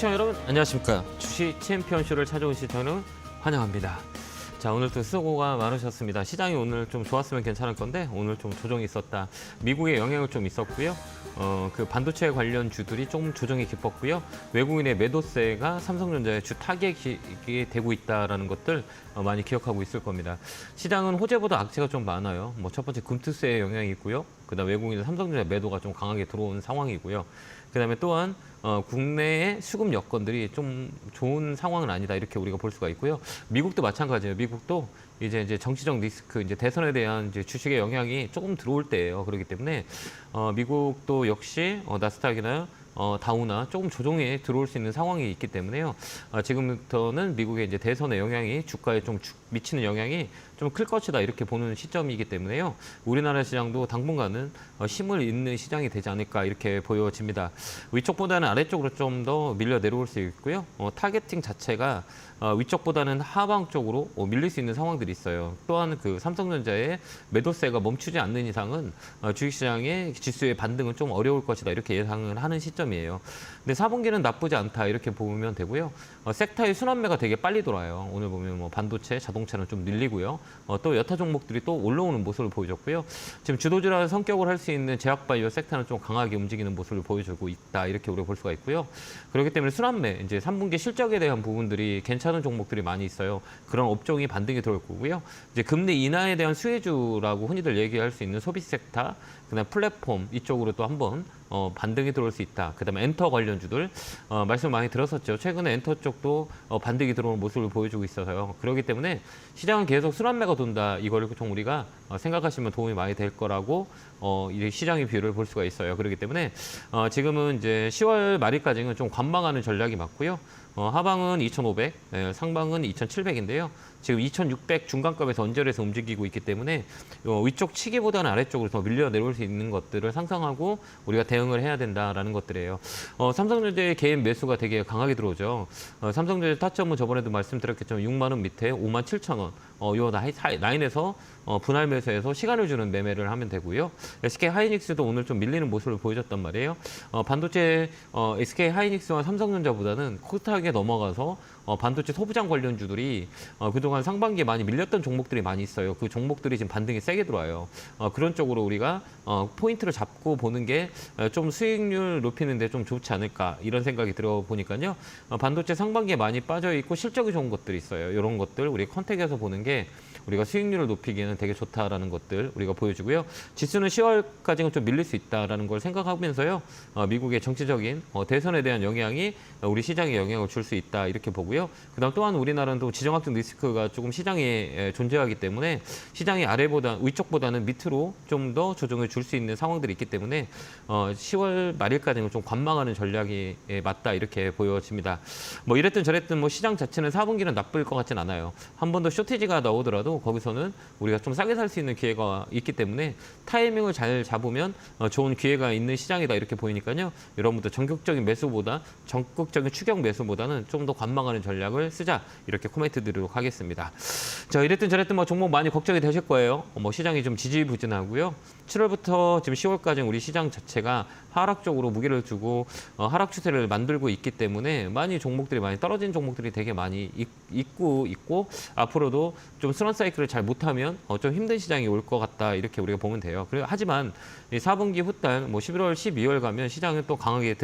시청자 여러분 안녕하십니까. 주식 챔피언쇼를 찾아오신 저는 환영합니다. 자, 오늘 또 수고가 많으셨습니다. 시장이 오늘 좀 좋았으면 괜찮을 건데 오늘 좀 조정이 있었다. 미국의 영향을 좀 있었고요. 그 반도체 관련 주들이 좀 조정이 깊었고요. 외국인의 매도세가 삼성전자의 주 타겟이 되고 있다라는 것들 많이 기억하고 있을 겁니다. 시장은 호재보다 악재가 좀 많아요. 첫 번째 금투세의 영향이 있고요. 그다음 외국인의 삼성전자 매도가 좀 강하게 들어온 상황이고요. 그다음에 또한 국내의 수급 여건들이 좀 좋은 상황은 아니다 이렇게 우리가 볼 수가 있고요. 미국도 마찬가지예요. 미국도 이제 정치적 리스크, 이제 대선에 대한 이제 주식의 영향이 조금 들어올 때예요. 그렇기 때문에 미국도 역시 나스닥이나 다우나 조금 조정에 들어올 수 있는 상황이 있기 때문에요. 지금부터는 미국의 이제 대선의 영향이 주가에 좀 미치는 영향이 좀 클 것이다 이렇게 보는 시점이기 때문에요. 우리나라 시장도 당분간은 힘을 잇는 시장이 되지 않을까 이렇게 보여집니다. 위쪽보다는 아래쪽으로 좀 더 밀려 내려올 수 있고요. 타겟팅 자체가 위쪽보다는 하방 쪽으로 밀릴 수 있는 상황들이 있어요. 또한 그 삼성전자의 매도세가 멈추지 않는 이상은 주식시장의 지수의 반등은 좀 어려울 것이다 이렇게 예상을 하는 시점이에요. 근데 4분기는 나쁘지 않다 이렇게 보면 되고요. 섹터의 순환매가 되게 빨리 돌아요. 오늘 보면 반도체, 자동차는 좀 밀리고요. 또 여타 종목들이 또 올라오는 모습을 보여줬고요. 지금 주도주라는 성격을 할 수 있는 제약바이오 섹터는 좀 강하게 움직이는 모습을 보여주고 있다 이렇게 우리가 볼 수가 있고요. 그렇기 때문에 순환매, 이제 3분기 실적에 대한 부분들이 괜찮은 종목들이 많이 있어요. 그런 업종이 반등이 들어올 거고요. 이제 금리 인하에 대한 수혜주라고 흔히들 얘기할 수 있는 소비 섹터, 그다음 플랫폼 이쪽으로 또 한번 반등이 들어올 수 있다. 그다음에 엔터 관련주들 말씀 많이 들었었죠. 최근에 엔터 쪽도 반등이 들어오는 모습을 보여주고 있어서요. 그렇기 때문에 시장은 계속 순환매가 돈다. 이거를 좀 우리가 생각하시면 도움이 많이 될 거라고 이 시장의 뷰를 볼 수가 있어요. 그렇기 때문에 지금은 이제 10월 말일까지는 좀 관망하는 전략이 맞고요. 하방은 2,500, 상방은 2,700인데요. 지금 2,600 중간값에서 언저리에서 움직이고 있기 때문에 위쪽 치기보다는 아래쪽으로 더 밀려 내려올 수 있는 것들을 상상하고 우리가 대응을 해야 된다라는 것들이에요. 삼성전자의 개인 매수가 되게 강하게 들어오죠. 삼성전자 타점은 저번에도 말씀드렸겠지만 6만 원 밑에 5만 7천 원. 요 라인에서 분할 매수해서 시간을 주는 매매를 하면 되고요. SK 하이닉스도 오늘 좀 밀리는 모습을 보여줬단 말이에요. 반도체 SK 하이닉스와 삼성전자보다는 코스닥에 넘어가서 반도체 소부장 관련주들이 그동안 상반기에 많이 밀렸던 종목들이 많이 있어요. 그 종목들이 지금 반등이 세게 들어와요. 그런 쪽으로 우리가 포인트를 잡고 보는 게 좀 수익률 높이는 데 좀 좋지 않을까 이런 생각이 들어보니까요. 반도체 상반기에 많이 빠져 있고 실적이 좋은 것들이 있어요. 이런 것들 우리 컨택에서 보는 게 우리가 수익률을 높이기에는 되게 좋다라는 것들 우리가 보여주고요. 지수는 10월까지는 좀 밀릴 수 있다라는 걸 생각하면서요. 미국의 정치적인 대선에 대한 영향이 우리 시장에 영향을 줄 수 있다 이렇게 보고요. 그다음 또한 우리나라는 또 지정학적 리스크가 조금 시장에 존재하기 때문에 시장이 위쪽보다는 밑으로 좀 더 조정을 줄 수 있는 상황들이 있기 때문에 10월 말일까지는 좀 관망하는 전략이 맞다 이렇게 보여집니다. 이랬든 저랬든 시장 자체는 4분기는 나쁠 것 같진 않아요. 한 번 더 쇼티지가 나오더라도 거기서는 우리가 좀 싸게 살 수 있는 기회가 있기 때문에 타이밍을 잘 잡으면 좋은 기회가 있는 시장이다 이렇게 보이니까요. 여러분들 전격적인 매수보다 적극적인 추격 매수보다는 좀 더 관망하는 전략을 쓰자 이렇게 코멘트 드리도록 하겠습니다. 자, 이랬든 저랬든 종목 많이 걱정이 되실 거예요. 시장이 좀 지지부진하고요. 7월부터 지금 10월까지 우리 시장 자체가 하락 쪽으로 무게를 두고 하락 추세를 만들고 있기 때문에 종목들이 많이 떨어진 종목들이 되게 많이 있고 앞으로도 좀 순환 사이클을 잘 못하면 좀 힘든 시장이 올 것 같다 이렇게 우리가 보면 돼요. 하지만 4분기 후단 11월, 12월 가면 시장은 또 강하게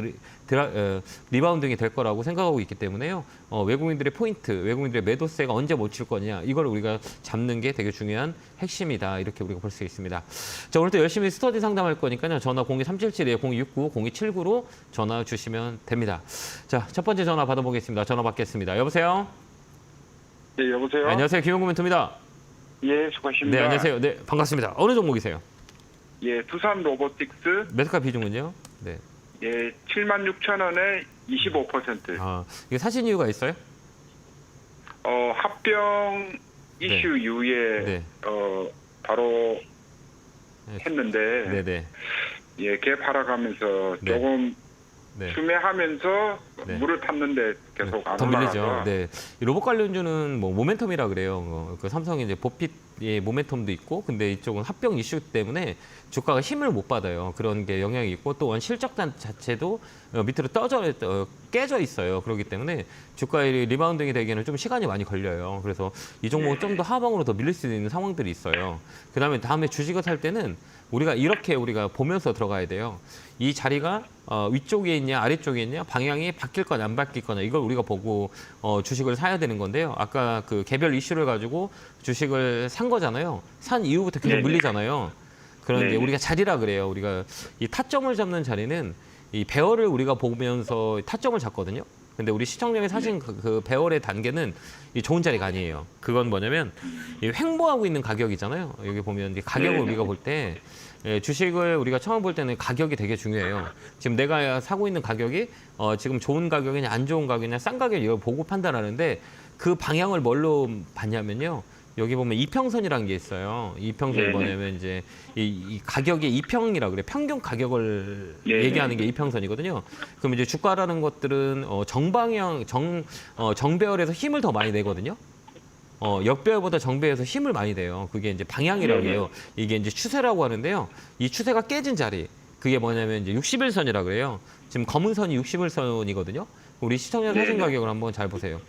리바운딩이 될 거라고 생각하고 있기 때문에요. 외국인들의 포인트, 외국인들의 매도세가 언제 멈출 거냐 이걸 우리가 잡는 게 되게 중요한 핵심이다 이렇게 우리가 볼 수 있습니다. 자, 오늘 또 열심히 스터디 상담할 거니까요. 전화 02377에 0269, 0279로 전화 주시면 됩니다. 자, 첫 번째 전화 받아보겠습니다. 전화 받겠습니다. 여보세요? 네, 여보세요? 네, 안녕하세요. 김용구 멘토입니다. 예, 수고하십니다. 네, 안녕하세요. 네, 반갑습니다. 어느 종목이세요? 예, 두산 로보틱스. 매수가 비중은요? 네. 예, 76,000원에 25%. 이게 사신 이유가 있어요? 합병 이슈 네. 이후에 네. 바로 네. 했는데 네네. 예, 갭 하락하면서 네. 조금 네. 추매하면서 네. 물을 탔는데 계속 안 더 밀리죠. 올라가서 네. 이 로봇 관련주는 뭐 모멘텀이라 그래요. 그 삼성이 이제 보핏의 모멘텀도 있고, 근데 이쪽은 합병 이슈 때문에 주가가 힘을 못 받아요. 그런 게 영향이 있고, 또한 실적단 자체도 밑으로 깨져 있어요. 그렇기 때문에 주가의 리바운딩이 되기에는 좀 시간이 많이 걸려요. 그래서 이 종목은 좀 더 하방으로 더 밀릴 수 있는 상황들이 있어요. 그다음에 다음에 주식을 살 때는 우리가 보면서 들어가야 돼요. 이 자리가 위쪽에 있냐 아래쪽에 있냐 방향이 바뀔 거냐 안 바뀔 거냐 이걸 우리가 보고 주식을 사야 되는 건데요. 아까 그 개별 이슈를 가지고 주식을 산 거잖아요. 산 이후부터 계속 네네. 밀리잖아요. 그런데 네네. 우리가 자리라 그래요. 우리가 이 타점을 잡는 자리는 이 배열을 우리가 보면서 타점을 잡거든요. 근데 우리 시청령이 사신 그 배열의 단계는 이 좋은 자리가 아니에요. 그건 뭐냐면 이 횡보하고 있는 가격이잖아요. 여기 보면 이 가격을 네. 우리가 볼 때 주식을 우리가 처음 볼 때는 가격이 되게 중요해요. 지금 내가 사고 있는 가격이 지금 좋은 가격이냐 안 좋은 가격이냐 싼 가격 이걸 보고 판단하는데 그 방향을 뭘로 봤냐면요. 여기 보면 이평선이라는 게 있어요. 이평선이 네네. 뭐냐면 이제 이 가격의 이평이라 그래. 평균 가격을 네네. 얘기하는 게 이평선이거든요. 그럼 이제 주가라는 것들은 정배열에서 힘을 더 많이 내거든요. 역배열보다 정배열에서 힘을 많이 내요. 그게 이제 방향이라고 해요. 이게 이제 추세라고 하는데요. 이 추세가 깨진 자리, 그게 뭐냐면 이제 60일선이라고 그래요. 지금 검은 선이 60일선이거든요. 우리 시청자 사진 가격을 한번 잘 보세요.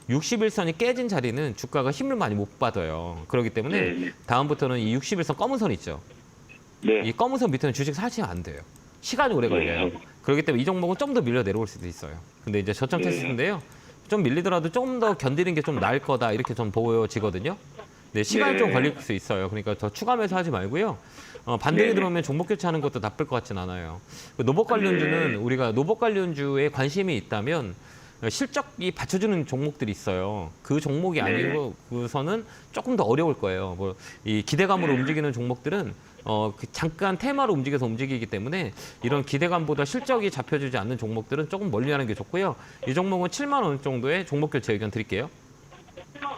60일선이 깨진 자리는 주가가 힘을 많이 못 받아요. 그렇기 때문에 네. 다음부터는 이 60일선 검은 선 있죠. 네. 이 검은 선 밑에는 주식 사시면 안 돼요. 시간이 오래 걸려요. 네. 그렇기 때문에 이 종목은 좀 더 밀려 내려올 수도 있어요. 근데 이제 저점 네. 테스트인데요. 좀 밀리더라도 좀 더 견디는 게 좀 나을 거다 이렇게 좀 보여지거든요. 네, 시간이 네. 좀 걸릴 수 있어요. 그러니까 더 추가 매수하지 말고요. 반등이 네. 들어오면 종목 교체하는 것도 나쁠 것 같진 않아요. 그 노봇 관련주는 우리가 노봇 관련주에 관심이 있다면 실적이 받쳐주는 종목들이 있어요. 그 종목이 아니고서는 조금 더 어려울 거예요. 뭐 이 기대감으로 움직이는 종목들은 잠깐 테마로 움직이기 때문에 이런 기대감보다 실적이 잡혀주지 않는 종목들은 조금 멀리하는 게 좋고요. 이 종목은 7만 원 정도의 종목 교체 의견 드릴게요.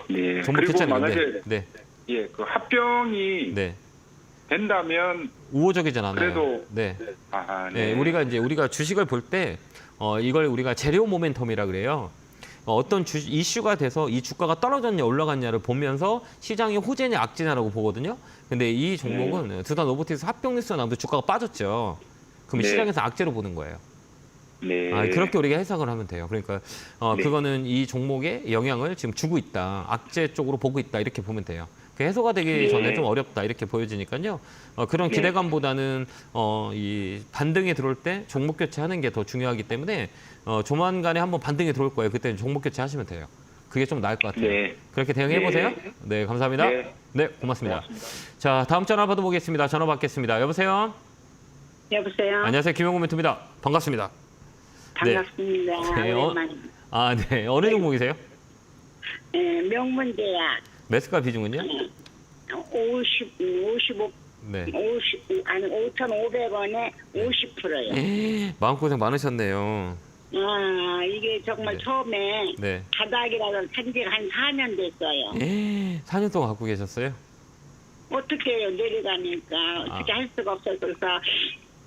네. 종목 그리고 교체는 만약에 네, 예, 그 합병이 네. 된다면 우호적이진 않아요. 그래도 네. 네. 우리가 주식을 볼 때 이걸 우리가 재료 모멘텀이라 그래요. 어떤 이슈가 돼서 이 주가가 떨어졌냐 올라갔냐를 보면서 시장이 호재냐 악재냐라고 보거든요. 근데 이 종목은 두산 로보틱스 합병 뉴스가 나오면서 주가가 빠졌죠. 그럼 네. 시장에서 악재로 보는 거예요. 네. 그렇게 우리가 해석을 하면 돼요. 그러니까 네. 그거는 이 종목에 영향을 지금 주고 있다. 악재 쪽으로 보고 있다. 이렇게 보면 돼요. 그 해소가 되기 전에 좀 어렵다. 이렇게 보여지니까요. 그런 네. 기대감보다는 이 반등이 들어올 때 종목 교체하는 게 더 중요하기 때문에 조만간에 한번 반등이 들어올 거예요. 그때 종목 교체하시면 돼요. 그게 좀 나을 것 같아요. 네. 그렇게 대응해 보세요. 네, 감사합니다. 네. 네, 고맙습니다. 자, 다음 전화 받아보겠습니다. 전화 받겠습니다. 여보세요. 여보세요. 안녕하세요, 김영구 멘토입니다. 반갑습니다. 반갑습니다. 네, 오랜만입니다. 네, 어느 종목이세요? 네, 명문제약 매수가 비중은요? 55, 네. 5,500원에 50%요. 마음고생 많으셨네요. 이게 정말 네. 처음에 네. 바닥이라서 산지가 한 4년 됐어요. 4년 동안 갖고 계셨어요? 어떻게 해요? 내려가니까 어떻게 할 수가 없어서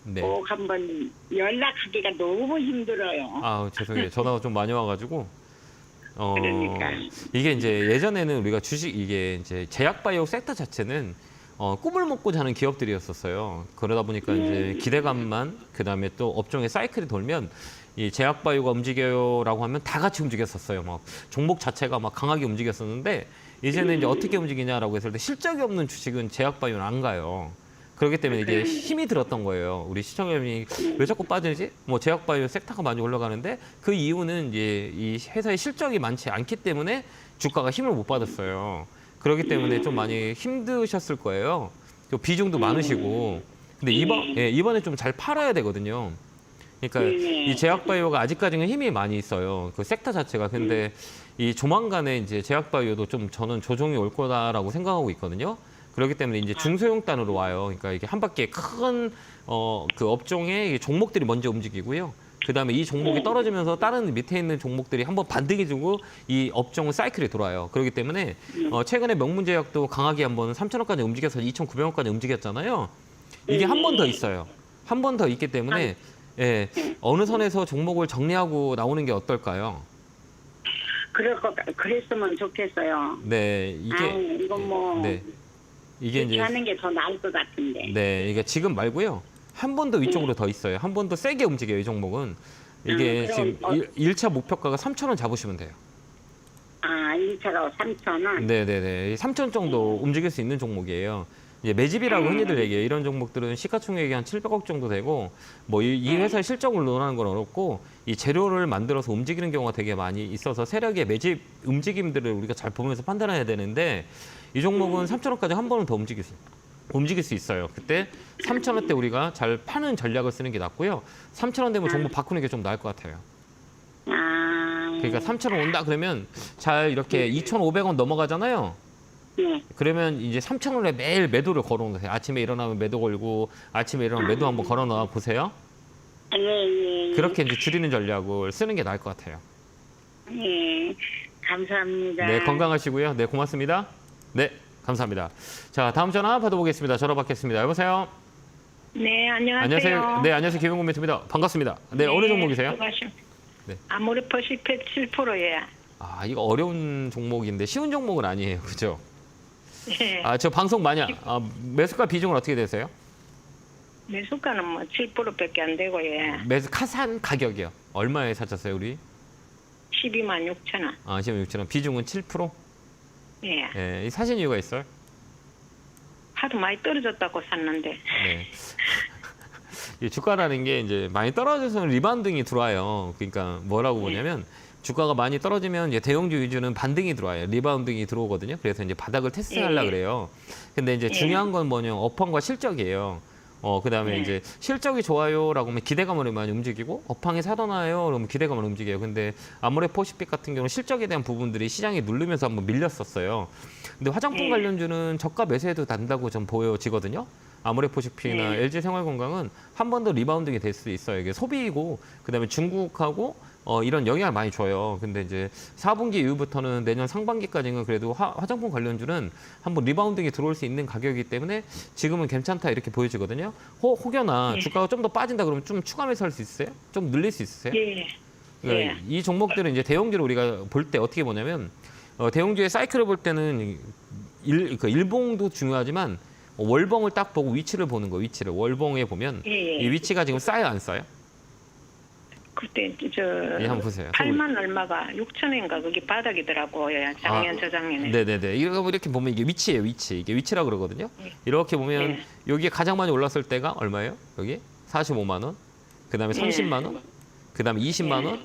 네. 꼭 한번 연락하기가 너무 힘들어요. 죄송해요. 전화가 좀 많이 와가지고. 그러니까. 이게 이제 예전에는 우리가 이게 이제 제약바이오 섹터 자체는 꿈을 먹고 자는 기업들이었었어요. 그러다 보니까 이제 기대감만 그다음에 또 업종의 사이클이 돌면 이 제약바이오가 움직여요라고 하면 다 같이 움직였었어요. 막 종목 자체가 막 강하게 움직였었는데 이제는 이제 어떻게 움직이냐라고 했을 때 실적이 없는 주식은 제약바이오는 안 가요. 그렇기 때문에 이제 힘이 들었던 거예요. 우리 시청자분이 왜 자꾸 빠지지? 뭐 제약바이오 섹터가 많이 올라가는데 그 이유는 이제 이 회사의 실적이 많지 않기 때문에 주가가 힘을 못 받았어요. 그렇기 때문에 좀 많이 힘드셨을 거예요. 또 비중도 많으시고. 근데 이번에 좀 잘 팔아야 되거든요. 그러니까 이 제약바이오가 아직까지는 힘이 많이 있어요. 그 섹터 자체가. 근데 이 조만간에 이제 제약바이오도 좀 저는 조정이 올 거다라고 생각하고 있거든요. 그렇기 때문에 이제 중소형단으로 와요. 그러니까 이게 한 바퀴 큰 그 업종의 종목들이 먼저 움직이고요. 그다음에 이 종목이 떨어지면서 다른 밑에 있는 종목들이 한번 반등이 주고 이 업종은 사이클이 돌아요. 그렇기 때문에 최근에 명문제약도 강하게 한번 3,000원까지 움직여서 2,900원까지 움직였잖아요. 이게 한 번 더 있어요. 한 번 더 있기 때문에 예, 어느 선에서 종목을 정리하고 나오는 게 어떨까요? 그랬으면 좋겠어요. 네, 이게 이건 뭐 네, 이게 이렇게 이제 하는 게 더 나을 것 같은데. 네, 이게 지금 말고요. 한 번 더 위쪽으로 더 있어요. 한 번 더 세게 움직여요, 이 종목은. 이게 그럼 지금 1차 목표가가 3,000원 잡으시면 돼요. 1차가 3,000원. 네네네. 3,000 정도 움직일 수 있는 종목이에요. 이제 매집이라고 흔히들 얘기해요. 이런 종목들은 시가총액이 한 700억 정도 되고, 뭐 이 회사의 실적을 논하는 건 어렵고, 이 재료를 만들어서 움직이는 경우가 되게 많이 있어서 세력의 매집 움직임들을 우리가 잘 보면서 판단해야 되는데, 이 종목은 3,000원까지 한 번은 더 움직일 수 있어요. 그때 3,000원대 우리가 잘 파는 전략을 쓰는 게 낫고요. 3,000원 되면 종목 바꾸는 게 좀 나을 것 같아요. 그러니까 3,000원 온다 그러면 잘 이렇게 2,500원 넘어가잖아요. 네. 그러면 이제 3,000원에 매일 매도를 걸어놓으세요. 아침에 일어나면 매도 걸고 아침에 일어나면 매도 한번 걸어놔 보세요. 예. 그렇게 이제 줄이는 전략을 쓰는 게 나을 것 같아요. 예. 감사합니다. 네, 건강하시고요. 네, 고맙습니다. 네, 감사합니다. 자, 다음 전화 받아보겠습니다. 전화 받겠습니다. 여보세요? 네, 안녕하세요. 안녕하세요. 네, 안녕하세요. 김용국 매트입니다. 반갑습니다. 네, 어느 종목이세요? 네. 아모레퍼시페 7%예요. 아, 이거 어려운 종목인데 쉬운 종목은 아니에요. 그죠? 네. 저 방송 많이 매수가 비중은 어떻게 되세요? 매수가는 뭐 7%밖에 안 되고 예. 매수 카산 가격이요. 얼마에 사셨어요, 우리? 12만 6천 원. 16,000원. 비중은 7%? 예. 예, 사신 이유가 있어요? 하도 많이 떨어졌다고 샀는데. 네. 이 주가라는 게 이제 많이 떨어져서 리바운딩이 들어와요. 그러니까 뭐라고 보냐면 주가가 많이 떨어지면 이제 대형주 위주는 반등이 들어와요. 리바운딩이 들어오거든요. 그래서 이제 바닥을 테스트하려고 그래요. 근데 이제 중요한 건 뭐냐면 업황과 실적이에요. 그다음에 이제 실적이 좋아요라고 하면 기대감으로 많이 움직이고 업황이 살아나요 그러면 기대감으로 움직여요. 근데 아모레퍼시픽 같은 경우는 실적에 대한 부분들이 시장이 누르면서 한번 밀렸었어요. 근데 화장품 관련주는 저가 매수해도 난다고 좀 보여지거든요. 아모레퍼시픽이나 LG생활건강은 한 번 더 리바운딩이 될 수 있어요. 이게 소비이고 그다음에 중국하고 이런 영향을 많이 줘요. 근데 이제 4분기 이후부터는 내년 상반기까지는 그래도 화장품 관련주는 한번 리바운딩이 들어올 수 있는 가격이기 때문에 지금은 괜찮다 이렇게 보여지거든요. 혹여나 주가가 좀 더 빠진다 그러면 좀 추가 매수할 수 있어요? 좀 늘릴 수 있으세요? 예. 그러니까 이 종목들은 이제 대형주를 우리가 볼 때 어떻게 보냐면 대형주의 사이클을 볼 때는 일봉도 중요하지만 월봉을 딱 보고 위치를 보는 거예요. 위치를 월봉에 보면 이 위치가 지금 싸요 안 싸요? 그때 한번 보세요. 8만 얼마가 6천인가 그게 바닥이더라고요. 작년 저작년에. 네네네. 이렇게 보면 이게 위치예요. 위치. 이게 위치라 그러거든요. 이렇게 보면 여기에 가장 많이 올랐을 때가 얼마예요? 여기 45만 원. 그다음에 30만 원. 그다음에 20만 원.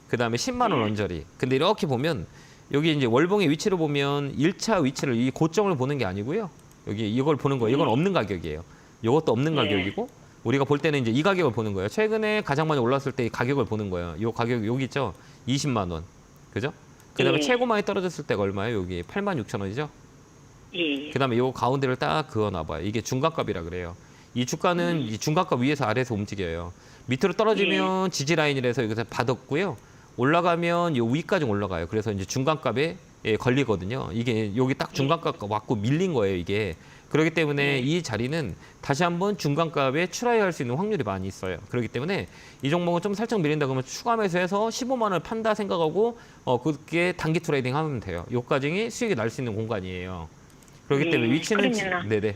그다음에 10만 원 언저리. 근데 이렇게 보면 여기 이제 월봉의 위치를 보면 1차 위치를 이 고점을 보는 게 아니고요. 여기 이걸 보는 거예요. 이건 없는 가격이에요. 이것도 없는 가격이고 우리가 볼 때는 이제 이 가격을 보는 거예요. 최근에 가장 많이 올랐을 때 이 가격을 보는 거예요. 이 가격 여기 있죠? 20만 원. 그죠? 그다음에 최고 많이 떨어졌을 때가 얼마예요? 여기 8만 6천 원이죠? 그다음에 이 가운데를 딱 그어 놔 봐요. 이게 중간값이라 그래요. 이 주가는 이 중간값 위에서 아래에서 움직여요. 밑으로 떨어지면 지지 라인이라서 여기서 받았고요. 올라가면 이 위까지 올라가요. 그래서 이제 중간값에 걸리거든요. 이게 여기 딱 중간값 왔고 밀린 거예요, 이게. 그렇기 때문에 이 자리는 다시 한번 중간값에 출하할 수 있는 확률이 많이 있어요. 그렇기 때문에 이 종목은 좀 살짝 밀린다 그러면 추가 매수해서 15만 원을 판다 생각하고 그게 단기 트레이딩 하면 돼요. 요까지 수익이 날 수 있는 공간이에요. 그렇기 때문에 위치는 네네.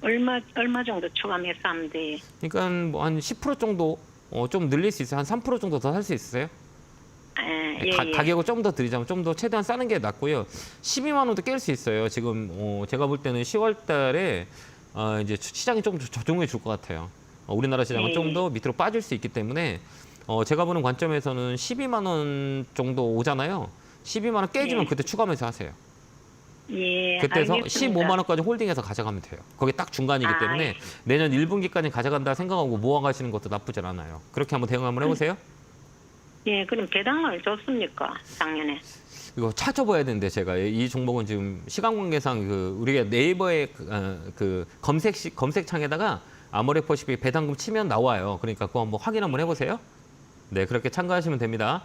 얼마 정도 추가 매수하면 돼? 그러니까 뭐 한 10% 정도 좀 늘릴 수 있어요. 한 3% 정도 더 살 수 있으세요? 가격을 좀 더 드리자면 좀 더 최대한 싸는 게 낫고요. 12만 원도 깰 수 있어요. 지금 제가 볼 때는 10월 달에 이제 시장이 좀 조정해 줄 것 같아요. 우리나라 시장은 좀 더 밑으로 빠질 수 있기 때문에 제가 보는 관점에서는 12만 원 정도 오잖아요. 12만 원 깨지면 그때 추가 매수하세요. 그때서 알겠습니다. 15만 원까지 홀딩해서 가져가면 돼요. 거기 딱 중간이기 때문에 내년 1분기까지 가져간다 생각하고 모아가시는 것도 나쁘진 않아요. 그렇게 한번 대응 한번 해보세요. 예, 그럼 배당을 줬습니까? 작년에. 이거 찾아봐야 되는데 제가 이 종목은 지금 시간 관계상 우리가 네이버에 그 검색창에다가 아모레퍼시픽 배당금 치면 나와요. 그러니까 그거 한번 확인 한번 해보세요. 네, 그렇게 참가하시면 됩니다.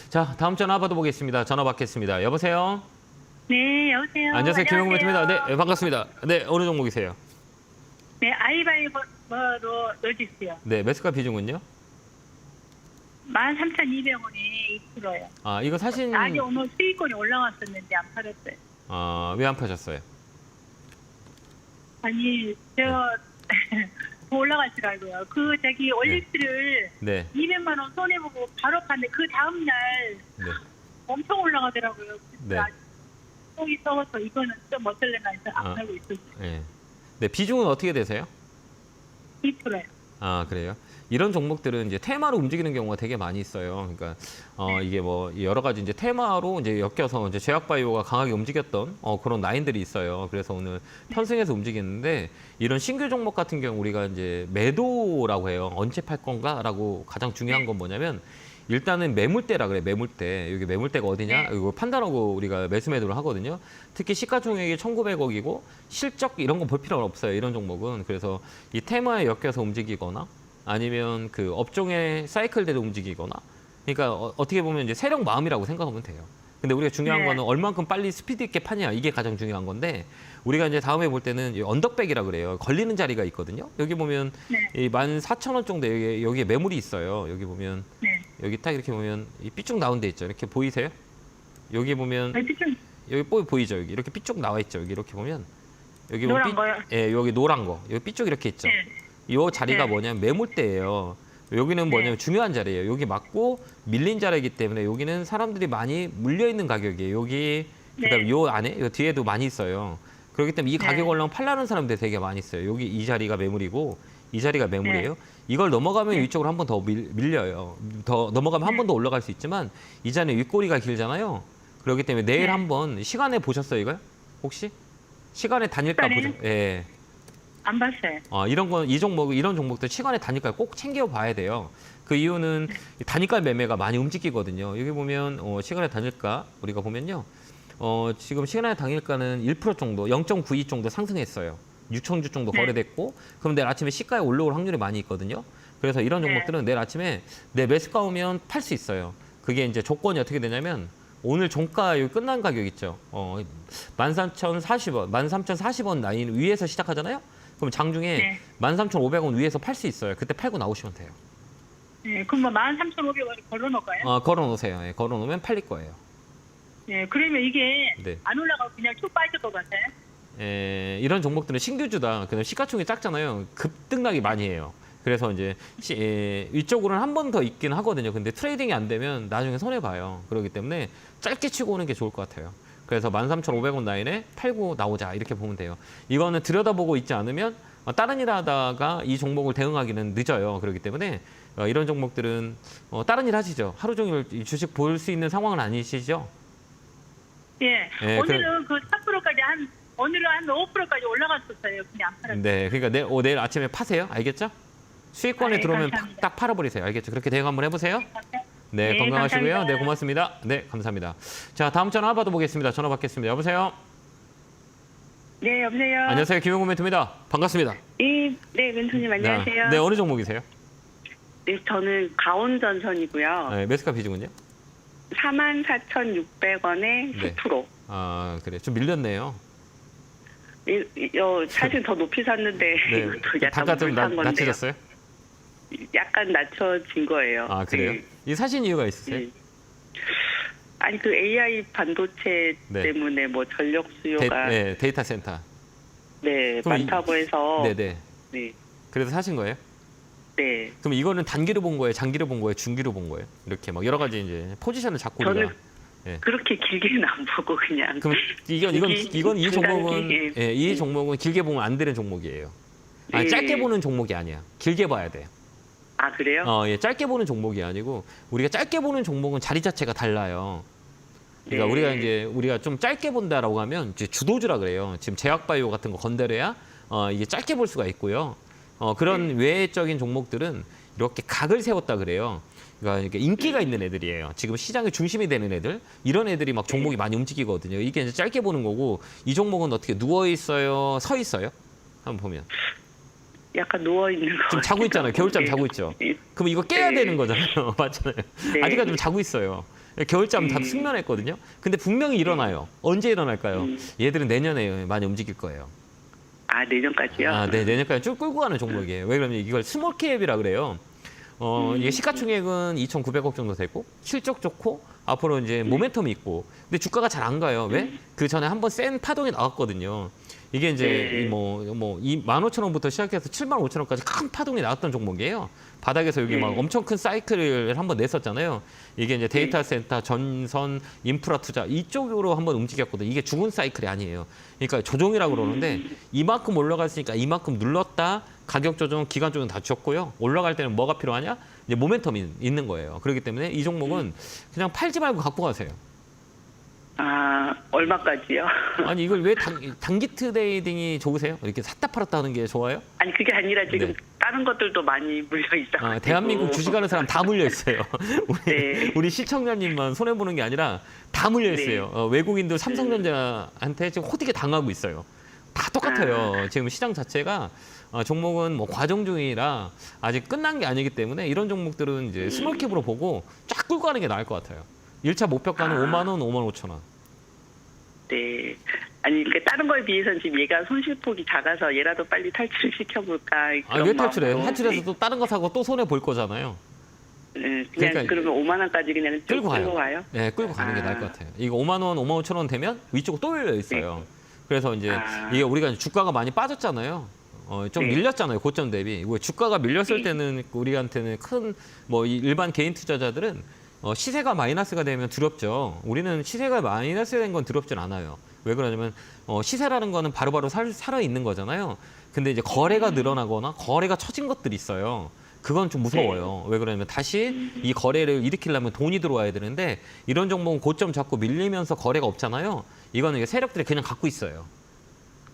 자, 다음 전화 받아보겠습니다. 전화 받겠습니다. 여보세요. 네, 여보세요. 안녕하세요, 김용국 매트입니다. 네, 반갑습니다. 네, 어느 종목이세요? 네, 아이바이버로 넣어주세요. 네, 매수가 비중은요? 13,200원이 2%예요. 아, 이거 사신 아직 오늘 수익권이 올라왔었는데 안 팔았어요. 왜 안 파셨어요? 아니, 저 더 올라갈 줄 알고요. 그 저기 올릭스를 네. 200만 원 손해 보고 바로 팠는데 그 다음 날 네. 엄청 올라가더라고요. 네. 속이 썩어서 이거는 좀 어떨래나 해서 안 아. 팔고 있었어요. 네. 네, 비중은 어떻게 되세요? 2%예요. 아, 그래요? 이런 종목들은 이제 테마로 움직이는 경우가 되게 많이 있어요. 그러니까 이게 뭐 여러 가지 이제 테마로 이제 엮여서 이제 제약바이오가 강하게 움직였던 그런 라인들이 있어요. 그래서 오늘 편승해서 움직이는데 이런 신규 종목 같은 경우 우리가 이제 매도라고 해요. 언제 팔 건가라고 가장 중요한 건 뭐냐면 일단은 매물대라 그래. 매물대. 여기 매물대가 어디냐? 이거 판단하고 우리가 매수 매도를 하거든요. 특히 시가총액이 1,900억이고 실적 이런 거 볼 필요가 없어요. 이런 종목은. 그래서 이 테마에 엮여서 움직이거나 아니면 그 업종의 사이클대로 움직이거나 그러니까 어떻게 보면 이제 세력 마음이라고 생각하면 돼요. 근데 우리가 중요한 네. 거는 얼만큼 빨리 스피드 있게 파냐 이게 가장 중요한 건데 우리가 이제 다음에 볼 때는 이 언덕백이라 그래요. 걸리는 자리가 있거든요. 여기 보면 네. 이 14,000원 정도 여기에 매물이 있어요. 여기 보면 네. 여기 딱 이렇게 보면 이 삐쭉 나온 데 있죠. 이렇게 보이세요? 여기 보면 좀 여기 보이죠? 여기 이렇게 삐쭉 나와 있죠. 여기 이렇게 보면 여기 노란 거요? 예, 여기 노란 거. 여기 삐쭉 이렇게 있죠. 네. 이 자리가 네. 뭐냐면 매물대예요. 여기는 뭐냐면 네. 중요한 자리예요. 여기 맞고 밀린 자리이기 때문에 여기는 사람들이 많이 물려 있는 가격이에요. 여기 그다음에 네. 요 안에 요 뒤에도 많이 있어요. 그렇기 때문에 이 가격 네. 올라면 팔라는 사람들이 되게 많이 있어요. 여기 이 자리가 매물이고 이 자리가 매물이에요. 이걸 넘어가면 위쪽으로 한 번 더 밀려요. 더 넘어가면 한 번 더 올라갈 수 있지만 이 자리는 윗꼬리가 길잖아요. 그렇기 때문에 내일 네. 한번 시간에 보셨어요, 이걸? 혹시? 시간에 단일가 시간에? 보죠. 예. 안 봤어요. 이런 종목들 시간에 단일가 꼭 챙겨 봐야 돼요. 그 이유는 단일가 매매가 많이 움직이거든요. 여기 보면 시간의 단일가 우리가 보면요. 지금 시간의 단일가는 1% 정도, 0.92 정도 상승했어요. 6천주 정도 네. 거래됐고, 그럼 내일 아침에 시가에 올라올 확률이 많이 있거든요. 그래서 이런 네. 종목들은 내일 아침에 내 매수가 오면 팔 수 있어요. 그게 이제 조건이 어떻게 되냐면 오늘 종가 여기 끝난 가격 있죠. 13,040원, 13,040원 라인 위에서 시작하잖아요. 그럼 장중에 네. 13,500원 위에서 팔 수 있어요. 그때 팔고 나오시면 돼요. 네, 그럼 뭐 13,500원에 걸어놓을까요? 걸어놓으세요. 예, 걸어놓으면 팔릴 거예요. 네, 그러면 이게 네. 안 올라가고 그냥 쭉 빠질 것 같아요. 이런 종목들은 신규주다. 그다음 시가총액이 작잖아요. 급등락이 많이 해요. 그래서 이제 위쪽으로는 한 번 더 있긴 하거든요. 근데 트레이딩이 안 되면 나중에 손해 봐요. 그렇기 때문에 짧게 치고 오는 게 좋을 것 같아요. 그래서 13,500원 라인에 팔고 나오자 이렇게 보면 돼요. 이거는 들여다보고 있지 않으면 다른 일 하다가 이 종목을 대응하기는 늦어요. 그렇기 때문에 이런 종목들은 다른 일 하시죠. 하루 종일 주식 볼 수 있는 상황은 아니시죠? 예, 네, 오늘은 그 4%까지 오늘은 한 5%까지 올라갔었어요. 그냥 안 팔았어요. 네, 그러니까 내일 아침에 파세요. 알겠죠? 수익권에 네, 들어오면 감사합니다. 딱 팔아버리세요. 알겠죠? 그렇게 대응 한번 해보세요. 네, 네, 건강하시고요. 감사합니다. 네, 고맙습니다. 네, 감사합니다. 자, 다음 전화 받아보겠습니다. 전화 받겠습니다. 여보세요? 네, 여보세요. 안녕하세요. 김용호 멘토입니다. 반갑습니다. 네, 멘토님 안녕하세요. 네, 어느 종목이세요? 네, 저는 가온전선이고요. 네, 매수가 비중은요? 44,600원에 네. 10%. 아, 그래. 좀 밀렸네요. 사실 더 높이 샀는데 네, 이것도 약간 단가 좀 불탄 건데요. 낮춰졌어요? 약간 낮춰진 거예요. 아, 그래요? 네. 이 사신 이유가 있으세요? 네. 아니 그 AI 반도체 네. 때문에 뭐 전력 수요가 데이터 센터. 네, 그럼 많다고 해서 네네. 네. 그래서 사신 거예요? 네. 그럼 이거는 단기로 본 거예요? 장기로 본 거예요? 중기로 본 거예요? 이렇게 막 여러 가지 이제 포지션을 잡고 저는 우리가. 네. 그렇게 길게는 안 보고 그냥 그럼 이건 이 종목은 중간기, 이 종목은 길게 보면 안 되는 종목이에요. 아니, 네. 짧게 보는 종목이 아니야. 길게 봐야 돼. 아 그래요? 짧게 보는 종목이 아니고 우리가 짧게 보는 종목은 자리 자체가 달라요. 그러니까 네. 우리가 좀 짧게 본다라고 하면 이제 주도주라 그래요. 지금 제약바이오 같은 거 건드려야 이게 짧게 볼 수가 있고요. 그런 외적인 종목들은 이렇게 각을 세웠다 그래요. 그러니까 인기가 있는 애들이에요. 지금 시장의 중심이 되는 애들, 이런 애들이 막 종목이 많이 움직이거든요. 이게 이제 짧게 보는 거고, 이 종목은 어떻게 누워 있어요, 서 있어요? 한번 보면 약간 누워 있는 거. 지금 자고 있잖아요. 겨울잠 자고 있죠. 그럼 이거 깨야 네. 되는 거잖아요. 맞잖아요. 네. 아직까지 좀 자고 있어요. 겨울잠 다 숙면했거든요. 근데 분명히 일어나요. 언제 일어날까요? 얘들은 내년에 많이 움직일 거예요. 아, 내년까지요? 아, 네, 내년까지 쭉 끌고 가는 종목이에요. 왜 그러면 이걸 스몰캡이라 그래요. 이게 시가총액은 2,900억 정도 되고 실적 좋고 앞으로 이제 모멘텀이 있고 근데 주가가 잘 안 가요. 왜? 그 전에 한번 센 파동이 나왔거든요. 이게 이제 이 15,000원부터 시작해서 75,000원까지 큰 파동이 나왔던 종목이에요. 바닥에서 여기 막 엄청 큰 사이클을 한번 냈었잖아요. 이게 이제 데이터 센터, 전선, 인프라 투자 이쪽으로 한번 움직였거든요. 이게 죽은 사이클이 아니에요. 그러니까 조정이라고 그러는데 이만큼 올라갔으니까 이만큼 눌렀다. 가격 조정, 기간 조정 다 줬고요. 올라갈 때는 뭐가 필요하냐? 이제 모멘텀이 있는 거예요. 그렇기 때문에 이 종목은 그냥 팔지 말고 갖고 가세요. 아, 얼마까지요? 아니 이걸 왜 단기 트레이딩이 좋으세요? 이렇게 샀다 팔았다 하는 게 좋아요? 아니, 그게 아니라 지금 네. 다른 것들도 많이 물려 있어. 아, 대한민국 주식하는 사람 다 물려 있어요. 네. 우리 시청자님만 손해 보는 게 아니라 다 물려 있어요. 외국인도 삼성전자한테 지금 호되게 당하고 있어요. 다 똑같아요. 지금 시장 자체가 종목은 뭐 과정 중이라 아직 끝난 게 아니기 때문에 이런 종목들은 이제 스몰캡으로 보고 쫙 끌고 가는 게 나을 것 같아요. 1차 목표가는 5만 원, 5만 5천 원. 네. 아니, 그러니까 다른 거에 비해서는 지금 얘가 손실폭이 작아서 얘라도 빨리 탈출을 시켜볼까. 아, 왜 탈출해요? 탈출해서 또 다른 거 사고 또 손해 볼 거잖아요. 네, 그냥 그러니까 그러면 5만 원까지 그냥 쭉 끌고 끌고 가요. 가요? 네, 끌고 가는 게 나을 것 같아요. 이거 5만 원, 5만 5천 원 되면 위쪽으로 또 열려 있어요. 그래서 이제 이게 우리가 이제 주가가 많이 빠졌잖아요. 좀 밀렸잖아요. 고점 대비. 이거 주가가 밀렸을 때는 우리한테는 큰 뭐 일반 개인 투자자들은 시세가 마이너스가 되면 두렵죠. 우리는 시세가 마이너스 된 건 두렵진 않아요. 왜 그러냐면 시세라는 거는 바로바로 살아 있는 거잖아요. 근데 이제 거래가 늘어나거나 거래가 처진 것들이 있어요. 그건 좀 무서워요. 왜 그러냐면 다시 이 거래를 일으키려면 돈이 들어와야 되는데 이런 종목은 고점 잡고 밀리면서 거래가 없잖아요. 이거는 이게 세력들이 그냥 갖고 있어요.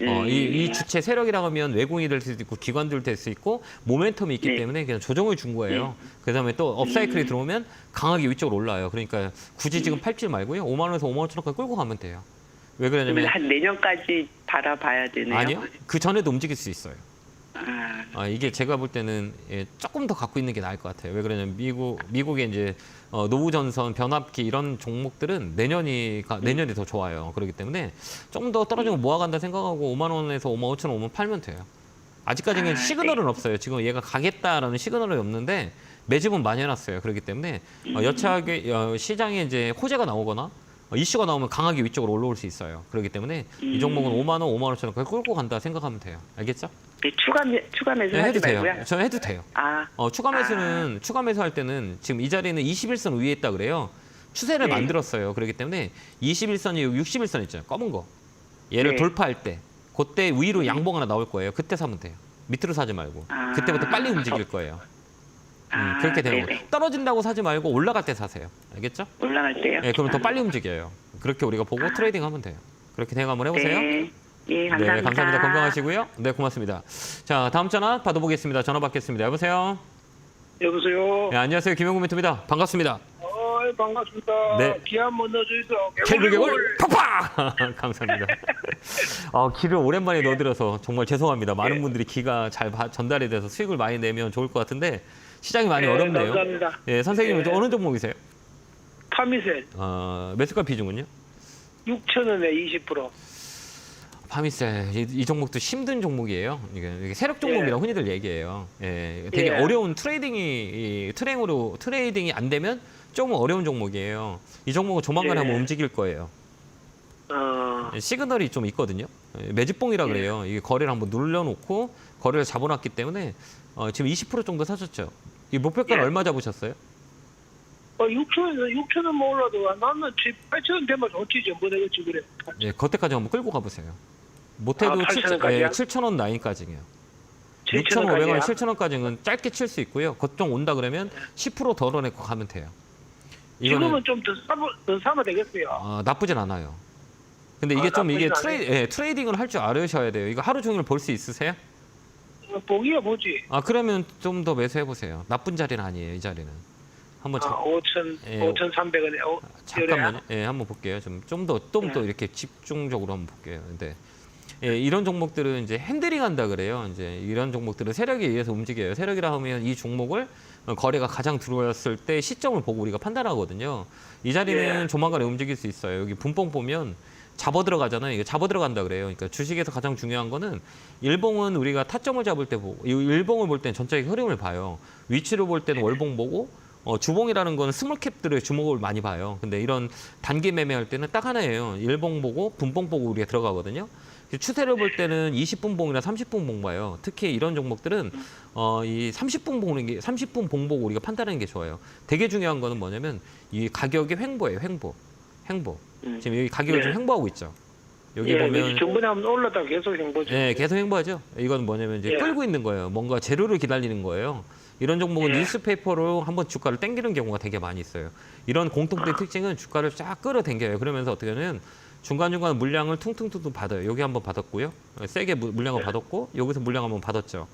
이 주체 세력이라고 하면 외국인이 될 수도 있고 기관들 될 수 있고 모멘텀이 있기 때문에 그냥 조정을 준 거예요. 그다음에 또 업사이클이 들어오면 강하게 위쪽으로 올라요. 그러니까 굳이 지금 팔지 말고요. 5만 원에서 5만 5천원까지 끌고 가면 돼요. 왜 그러냐면 그러면 한 내년까지 바라봐야 되네요. 아니요. 그 전에도 움직일 수 있어요. 아, 이게 제가 볼 때는 조금 더 갖고 있는 게 나을 것 같아요. 왜 그러냐면 미국의 이제 노후전선, 변압기 이런 종목들은 내년이 더 좋아요. 그렇기 때문에 조금 더 떨어지면 모아간다 생각하고 5만 원에서 5만 5천 원 오면 팔면 돼요. 아직까지는 시그널은 없어요. 지금 얘가 가겠다라는 시그널이 없는데 매집은 많이 해놨어요. 그렇기 때문에 여차하게 시장에 이제 호재가 나오거나 이슈가 나오면 강하게 위쪽으로 올라올 수 있어요. 그렇기 때문에 이 종목은 5만 원, 5만 원처럼 끌고 간다 생각하면 돼요. 알겠죠? 네, 추가 매수 네, 하지 해도 돼요. 말고요. 저 해도 돼요. 아, 추가 매수할 때는 지금 이 자리는 21선 위에 있다 그래요. 추세를 만들었어요. 그렇기 때문에 21선이 61선 있잖아요. 검은 거. 얘를 돌파할 때 그때 위로 양봉 하나 나올 거예요. 그때 사면 돼요. 밑으로 사지 말고. 그때부터 빨리 움직일 거예요. 그렇게 되는 거예요. 떨어진다고 사지 말고 올라갈 때 사세요. 알겠죠? 올라갈 때요? 네, 그럼 더 빨리 움직여요. 그렇게 우리가 보고 트레이딩 하면 돼요. 그렇게 생각 한번 해보세요. 네. 예, 감사합니다. 네, 감사합니다. 건강하시고요. 네, 고맙습니다. 자, 다음 전화 받아보겠습니다. 전화 받겠습니다. 여보세요? 여보세요. 네, 안녕하세요. 김영구 멘토입니다. 반갑습니다. 반갑습니다. 네. 기 한번 넣어주세요. 개굴개굴 팍팍! 감사합니다. 기를 오랜만에 넣어드려서 정말 죄송합니다. 많은 분들이 기가 잘 전달이 돼서 수익을 많이 내면 좋을 것 같은데 시장이 많이 어렵네요. 감사합니다. 예, 선생님은 어느 종목이세요? 파미셀 매수가 비중은요? 6,000원에 20%. 파미셀 이 종목도 힘든 종목이에요. 이게 세력 종목이라고 흔히들 얘기해요. 예, 되게 예. 어려운 트레이딩이 안 되면 조금 어려운 종목이에요. 이 종목은 조만간 한번 움직일 거예요. 시그널이 좀 있거든요. 매집봉이라 그래요. 이게 거래를 한번 눌러놓고 거래를 잡아놨기 때문에 지금 20% 정도 사셨죠. 이 목표가는 얼마 잡으셨어요? 6,000원 뭐 올라도 나는 8,000원 되면 좋지 전부 되겠지 그래. 예, 그때까지 한번 끌고 가보세요. 못해도 8,000원까지요? 7,000원 라인까지ing이에요. 7,000원까지요? 6,500원, 7,000원까지는 짧게 칠 수 있고요. 좀 온다 그러면 10% 덜어내고 가면 돼요. 지금은 좀 더 사면 되겠어요. 나쁘진 않아요. 근데 이게 좀 이게 트레이딩을 할 줄 알으셔야 돼요. 이거 하루 종일 볼 수 있으세요? 보기야 보지. 그러면 좀 더 매수해 보세요. 나쁜 자리는 아니에요. 이 자리는. 한번 5,300원에. 잠깐만요. 예, 한번 볼게요. 좀 더 이렇게 집중적으로 한번 볼게요. 근데 이런 종목들은 이제 핸들링 한다 그래요. 이제 이런 종목들은 세력에 의해서 움직여요. 세력이라 하면 이 종목을 거래가 가장 들어왔을 때 시점을 보고 우리가 판단하거든요. 이 자리는 조만간에 움직일 수 있어요. 여기 분봉 보면 잡아 들어가잖아요. 이게 잡아 들어간다 그래요. 그러니까 주식에서 가장 중요한 거는 일봉은 우리가 타점을 잡을 때 보고, 이 일봉을 볼 때는 전체적인 흐름을 봐요. 위치를 볼 때는 월봉 보고, 주봉이라는 거는 스몰캡들의 주목을 많이 봐요. 근데 이런 단기 매매할 때는 딱 하나예요. 일봉 보고 분봉 보고 우리가 들어가거든요. 추세를 볼 때는 20분 봉이나 30분 봉 봐요. 특히 이런 종목들은 이 30분 보는 게 30분 봉 보고 우리가 판단하는 게 좋아요. 되게 중요한 거는 뭐냐면 이 가격의 횡보예요. 횡보. 지금 여기 가격을 네. 좀 횡보하고 있죠. 여기 예, 보면 정부에 한번 올랐다가 계속 행보죠. 네, 계속 횡보하죠. 이건 뭐냐면 이제 예. 끌고 있는 거예요. 뭔가 재료를 기다리는 거예요. 이런 종목은 예. 뉴스페이퍼로 한번 주가를 당기는 경우가 되게 많이 있어요. 이런 공통된 특징은 주가를 쫙 끌어당겨요. 그러면서 어떻게 하냐면 중간중간 물량을 퉁퉁퉁퉁 받아요. 여기 한번 받았고요. 세게 물량을 받았고 여기서 물량 한번 받았죠.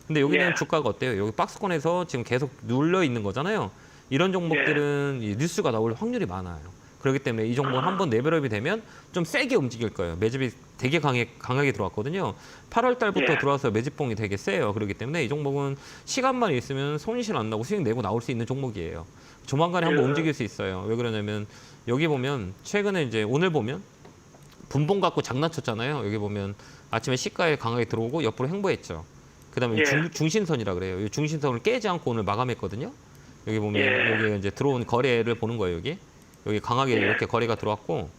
근데 여기는 예. 주가가 어때요? 여기 박스권에서 지금 계속 눌려 있는 거잖아요. 이런 종목들은 이 뉴스가 나올 확률이 많아요. 그렇기 때문에 이 종목은 한번 레벨업이 되면 좀 세게 움직일 거예요. 매집이 되게 강하게 들어왔거든요. 8월 달부터 예. 들어와서 매집봉이 되게 세요. 그렇기 때문에 이 종목은 시간만 있으면 손실 안 나고 수익 내고 나올 수 있는 종목이에요. 조만간에 한번 움직일 수 있어요. 왜 그러냐면 여기 보면 최근에 이제 오늘 보면 분봉 갖고 장난쳤잖아요. 여기 보면 아침에 시가에 강하게 들어오고 옆으로 횡보했죠. 그다음에 예. 중심선이라 그래요. 이 중심선을 깨지 않고 오늘 마감했거든요. 여기 보면 예. 여기 이제 들어온 거래를 보는 거예요. 여기 강하게 예. 이렇게 거래가 들어왔고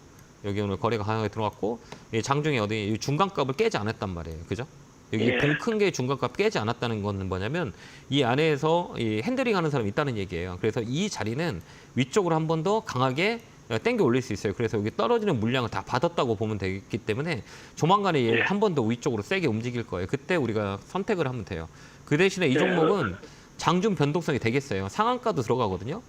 여기 오늘 거래가 강하게 들어왔고 이 장중에 어디 이 중간값을 깨지 않았단 말이에요. 그죠? 여기 예. 봉 큰 게 중간값 깨지 않았다는 건 뭐냐면 이 안에서 이 핸들링 하는 사람이 있다는 얘기예요. 그래서 이 자리는 위쪽으로 한 번 더 강하게 땡겨 올릴 수 있어요. 그래서 여기 떨어지는 물량을 다 받았다고 보면 되기 때문에 조만간에 한 번 더 위쪽으로 세게 움직일 거예요. 그때 우리가 선택을 하면 돼요. 그 대신에 이 종목은 장중 변동성이 되게 세요. 상한가도 들어가거든요.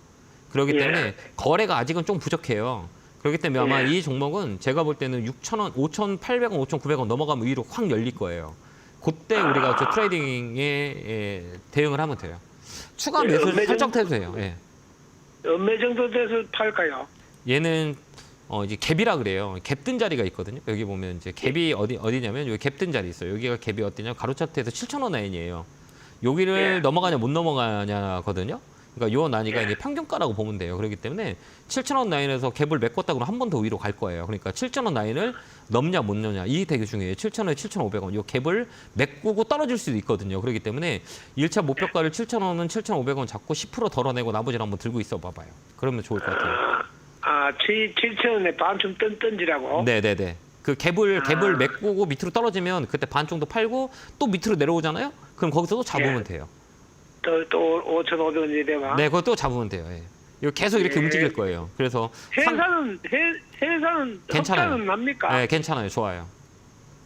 그렇기 예. 때문에 거래가 아직은 좀 부족해요. 그렇기 때문에 아마 이 종목은 제가 볼 때는 6,000원, 5,800원, 5,900원 넘어가면 위로 확 열릴 거예요. 그때 우리가 저 트레이딩에 대응을 하면 돼요. 추가 예, 매수 매정- 살짝 해주세요. 예. 얼마 정도 돼서 팔까요? 얘는 이제 갭이라 그래요. 갭 뜬 자리가 있거든요. 여기 보면 이제 갭이 어디냐면 여기 갭 뜬 자리 있어요. 여기가 갭이 어디냐? 가로 차트에서 7,000원 라인이에요. 여기를 예. 넘어가냐 못 넘어가냐거든요. 그러니까 요 난이가 이제 평균가라고 보면 돼요. 그렇기 때문에 7,000원 라인에서 갭을 메꿨다 그러면 한 번 더 위로 갈 거예요. 그러니까 7,000원 라인을 넘냐 못 넘냐 이 되게 중요해요. 7,000원에 7,500원 요 갭을 메꾸고 떨어질 수도 있거든요. 그렇기 때문에 1차 목표가를 7,000원은 7,500원 잡고 10% 덜어내고 나머지를 한번 들고 있어 봐봐요. 그러면 좋을 것 같아요. 7,000원에 반쯤 던지라고? 네네네. 그 갭을 메꾸고 밑으로 떨어지면 그때 반 정도 팔고 또 밑으로 내려오잖아요. 그럼 거기서 또 잡으면 돼요. 또 5,500원이 되면? 네, 그것도 잡으면 돼요. 예. 이거 계속 이렇게 움직일 거예요. 그래서 회사는 괜찮아요. 흑자는 납니까? 네, 괜찮아요. 좋아요.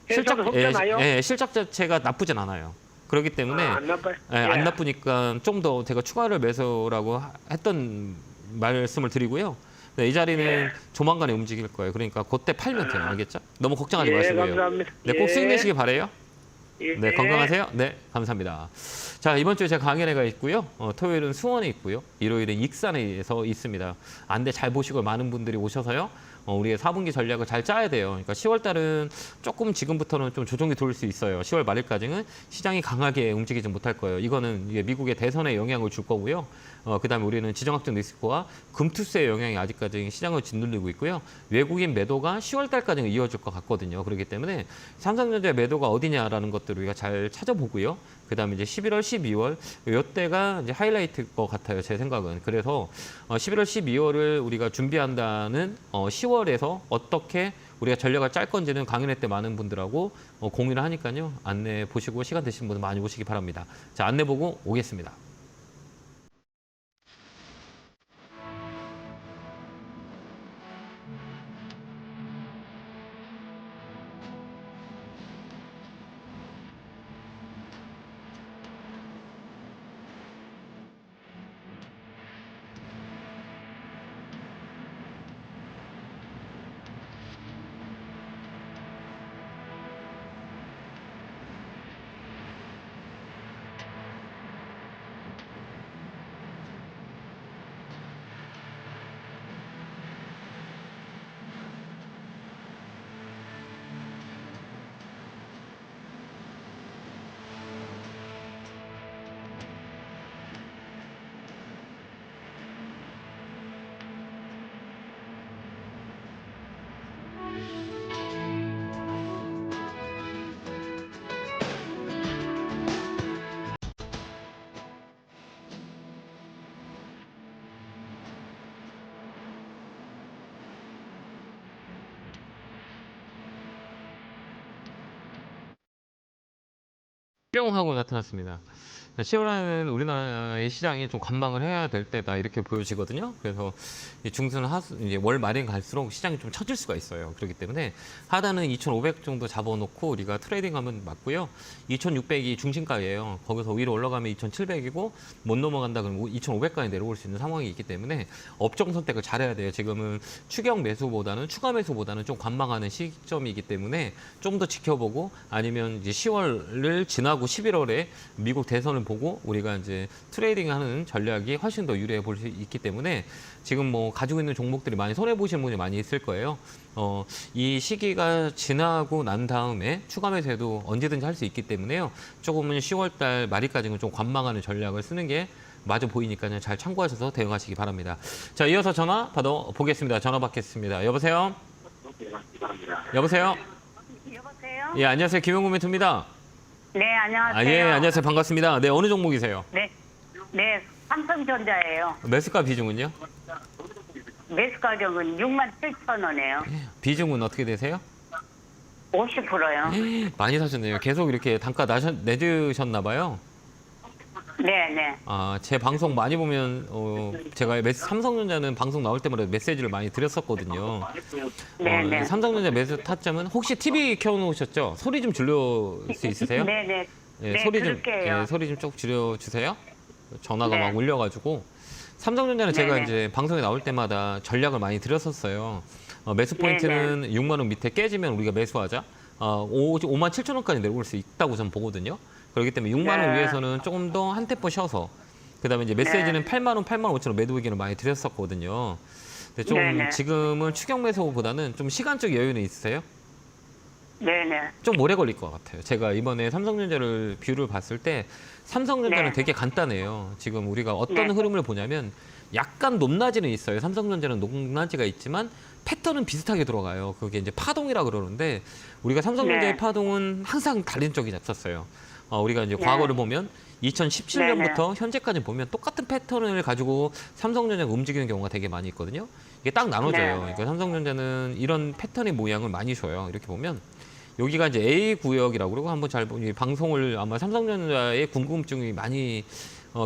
회사는 흑자나요? 실적 자체가 나쁘진 않아요. 그렇기 때문에 안 나빠요? 안 나쁘니까 좀 더 제가 추가를 매수라고 했던 말씀을 드리고요. 네, 이 자리는 조만간에 움직일 거예요. 그러니까 그때 팔면 돼요. 알겠죠? 너무 걱정하지 마시고요. 감사합니다. 네, 꼭 수익 내시기 바래요. 예. 네, 건강하세요. 네, 감사합니다. 자, 이번 주에 제가 강연회가 있고요. 토요일은 수원에 있고요. 일요일은 익산에서 있습니다. 안대 잘 보시고 많은 분들이 오셔서요. 우리의 4분기 전략을 잘 짜야 돼요. 그러니까 10월 달은 조금 지금부터는 좀 조정이 돌 수 있어요. 10월 말일까지는 시장이 강하게 움직이지 못할 거예요. 이거는 이게 미국의 대선에 영향을 줄 거고요. 그다음에 우리는 지정학적 리스크와 금투세의 영향이 아직까지 시장을 짓누르고 있고요. 외국인 매도가 10월 달까지는 이어질 것 같거든요. 그렇기 때문에 삼성전자 매도가 어디냐라는 것들을 우리가 잘 찾아보고요. 그다음에 이제 11월, 12월 이때가 이제 하이라이트일 것 같아요. 제 생각은. 그래서 11월, 12월을 우리가 준비한다는 10월에서 어떻게 우리가 전략을 짤 건지는 강연회 때 많은 분들하고 공유를 하니까요. 안내 보시고 시간 되시는 분들 많이 오시기 바랍니다. 자, 안내 보고 오겠습니다. 뿅 하고 나타났습니다. 10월에는 우리나라의 시장이 좀 관망을 해야 될 때다 이렇게 보여지거든요. 그래서 이 중순 하수 이제 월 말에 갈수록 시장이 좀 처질 수가 있어요. 그렇기 때문에 하단은 2,500 정도 잡아놓고 우리가 트레이딩하면 맞고요. 2,600이 중심가예요. 거기서 위로 올라가면 2,700이고 못 넘어간다 그러면 2,500까지 내려올 수 있는 상황이 있기 때문에 업종 선택을 잘해야 돼요. 지금은 추격 매수보다는 추가 매수보다는 좀 관망하는 시점이기 때문에 좀 더 지켜보고 아니면 이제 10월을 지나고 11월에 미국 대선을 보고 우리가 이제 트레이딩하는 전략이 훨씬 더 유리해 볼 수 있기 때문에 지금 뭐 가지고 있는 종목들이 많이 손해 보시는 분이 많이 있을 거예요. 이 시기가 지나고 난 다음에 추가 매수해도 언제든지 할 수 있기 때문에요. 조금은 10월달 말일까지는 좀 관망하는 전략을 쓰는 게 맞아 보이니까요. 잘 참고하셔서 대응하시기 바랍니다. 자, 이어서 전화 받아 보겠습니다. 전화 받겠습니다. 여보세요? 여보세요? 여보세요? 예, 안녕하세요. 김용구 멘토입니다. 네, 안녕하세요. 예, 안녕하세요. 반갑습니다. 네, 어느 종목이세요? 네, 삼성전자예요. 매수가 비중은요? 매수 가격은 67,000원이에요. 비중은 어떻게 되세요? 50%요. 많이 사셨네요. 계속 이렇게 단가 내주셨나 봐요. 네, 네. 아, 제 방송 많이 보면 제가 삼성전자는 방송 나올 때마다 메시지를 많이 드렸었거든요. 네, 네. 삼성전자 매수 타점은 혹시 TV 켜놓으셨죠? 소리 좀 줄일 수 있으세요? 네, 네. 예, 네, 소리 좀 그럴게요. 소리 좀 쭉 줄여주세요. 전화가 네. 막 울려가지고 삼성전자는 제가 네, 네. 이제 방송에 나올 때마다 전략을 많이 드렸었어요. 매수 포인트는 6만 원 밑에 깨지면 우리가 매수하자. 5만 7천 원까지 내려올 수 있다고 저는 보거든요. 그렇기 때문에 6만 원 네. 위에서는 조금 더 한 템포 쉬어서 그다음에 이제 메시지는 8만 원, 8만 5천 원 매도 의견을 많이 드렸었거든요. 근데 좀 네, 네. 지금은 추격 매수보다는 좀 시간적 여유는 있으세요? 네, 네. 좀 오래 걸릴 것 같아요. 제가 이번에 삼성전자를 뷰를 봤을 때 삼성전자는 네. 되게 간단해요. 지금 우리가 어떤 네. 흐름을 보냐면 약간 높낮이는 있어요. 삼성전자는 높낮이가 있지만 패턴은 비슷하게 들어가요. 그게 이제 파동이라 그러는데 우리가 삼성전자의 네. 파동은 항상 다른 쪽이 잡혔어요. 우리가 이제 과거를 보면 2017년부터 현재까지 보면 똑같은 패턴을 가지고 삼성전자가 움직이는 경우가 되게 많이 있거든요. 이게 딱 나눠져요. 네. 그러니까 삼성전자는 이런 패턴의 모양을 많이 줘요. 이렇게 보면 여기가 이제 A 구역이라고 그러고 한번 잘 보니 방송을 아마 삼성전자의 궁금증이 많이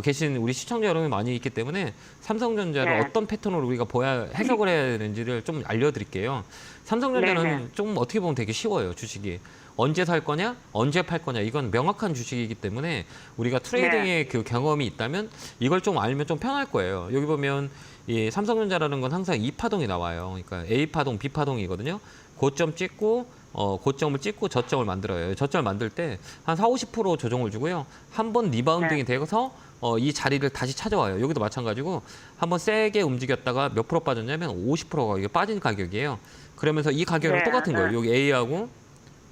계신 우리 시청자 여러분이 많이 있기 때문에 삼성전자를 네. 어떤 패턴으로 우리가 해석을 해야 되는지를 좀 알려드릴게요. 삼성전자는 네, 네. 좀 어떻게 보면 되게 쉬워요, 주식이. 언제 살 거냐, 언제 팔 거냐, 이건 명확한 주식이기 때문에 우리가 트레이딩의 그 경험이 있다면 이걸 좀 알면 좀 편할 거예요. 여기 보면 이 삼성전자라는 건 항상 2파동이 나와요. 그러니까 A파동, B파동이거든요. 고점 찍고 고점을 찍고 저점을 만들어요. 저점을 만들 때 한 40-50% 조정을 주고요. 한번 리바운딩이 돼서 이 자리를 다시 찾아와요. 여기도 마찬가지고 한번 세게 움직였다가 몇 프로 빠졌냐면 50%가 이게 빠진 가격이에요. 그러면서 이 가격은 네, 똑같은 거예요. 네. 여기 A하고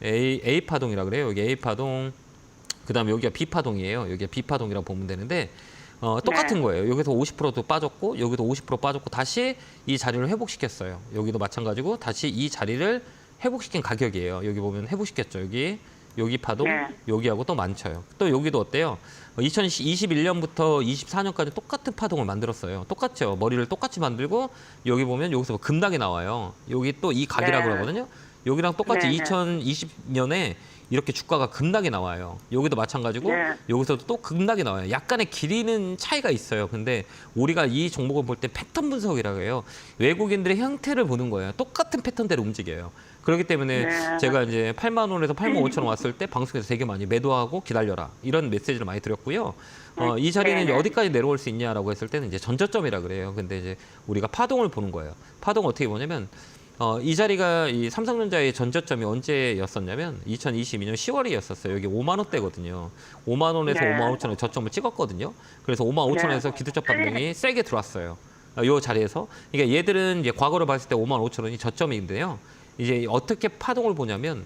A 파동이라 그래요. 여기 A 파동, 그다음에 여기가 B 파동이에요. 여기가 B 파동이라고 보면 되는데 똑같은 네. 거예요. 여기서 50%도 빠졌고 여기도 50% 빠졌고 다시 이 자리를 회복시켰어요. 여기도 마찬가지고 다시 이 자리를 회복시킨 가격이에요. 여기 보면 회복시켰죠. 여기 파동, 네. 여기하고 또 많쳐요. 또 여기도 어때요? 2021년부터 24년까지 똑같은 파동을 만들었어요. 똑같죠. 머리를 똑같이 만들고 여기 보면 여기서 급락이 나와요. 여기 또 이 각이라고 네. 그러거든요. 여기랑 똑같이 네, 네. 2020년에 이렇게 주가가 급락이 나와요. 여기도 마찬가지고 네. 여기서도 또 급락이 나와요. 약간의 길이는 차이가 있어요. 근데 우리가 이 종목을 볼 때 패턴 분석이라고 해요. 외국인들의 형태를 보는 거예요. 똑같은 패턴대로 움직여요. 그렇기 때문에 네. 제가 이제 8만 원에서 8만 5천 원 왔을 때 방송에서 되게 많이 매도하고 기다려라 이런 메시지를 많이 드렸고요. 이 자리는 이제 네. 어디까지 내려올 수 있냐라고 했을 때는 이제 전저점이라 그래요. 근데 이제 우리가 파동을 보는 거예요. 파동 어떻게 보냐면 이 자리가 이 삼성전자의 전저점이 언제였었냐면 2022년 10월이었었어요. 여기 5만 원대거든요. 5만 원에서 네. 5만 5천 원 저점을 찍었거든요. 그래서 5만 5천 원에서 기술적 반등이 세게 들어왔어요. 이 자리에서. 그러니까 얘들은 이제 과거를 봤을 때 5만 5천 원이 저점인데요. 이제 어떻게 파동을 보냐면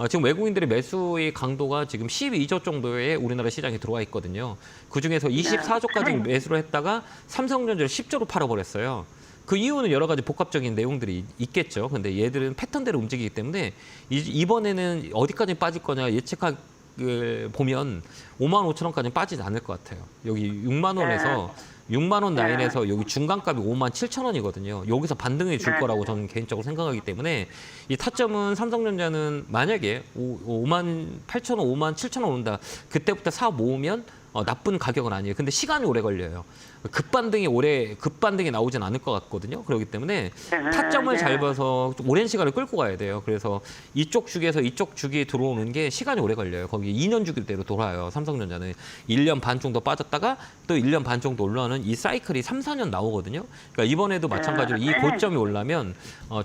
지금 외국인들의 매수의 강도가 지금 12조 정도의 우리나라 시장에 들어와 있거든요. 그중에서 24조까지 매수를 했다가 삼성전자를 10조로 팔아버렸어요. 그 이유는 여러 가지 복합적인 내용들이 있겠죠. 근데 얘들은 패턴대로 움직이기 때문에 이번에는 어디까지 빠질 거냐 예측할 가격을 보면 55,000원까지는 빠지지 않을 것 같아요. 여기 6만 원에서 6만 원 라인에서 여기 중간값이 57,000원이거든요. 여기서 반등해 줄 거라고 저는 개인적으로 생각하기 때문에 이 타점은 삼성전자는 만약에 58,000원, 57,000원 온다. 그때부터 사 모으면 나쁜 가격은 아니에요. 근데 시간이 오래 걸려요. 급반등이 나오진 않을 것 같거든요. 그렇기 때문에 타점을 잘 봐서 좀 오랜 시간을 끌고 가야 돼요. 그래서 이쪽 주기에서 이쪽 주기에 들어오는 게 시간이 오래 걸려요. 거기 2년 주기대로 돌아요. 삼성전자는 1년 반 정도 빠졌다가 또 1년 반 정도 올라오는 이 사이클이 3, 4년 나오거든요. 그러니까 이번에도 마찬가지로 이 고점이 올라면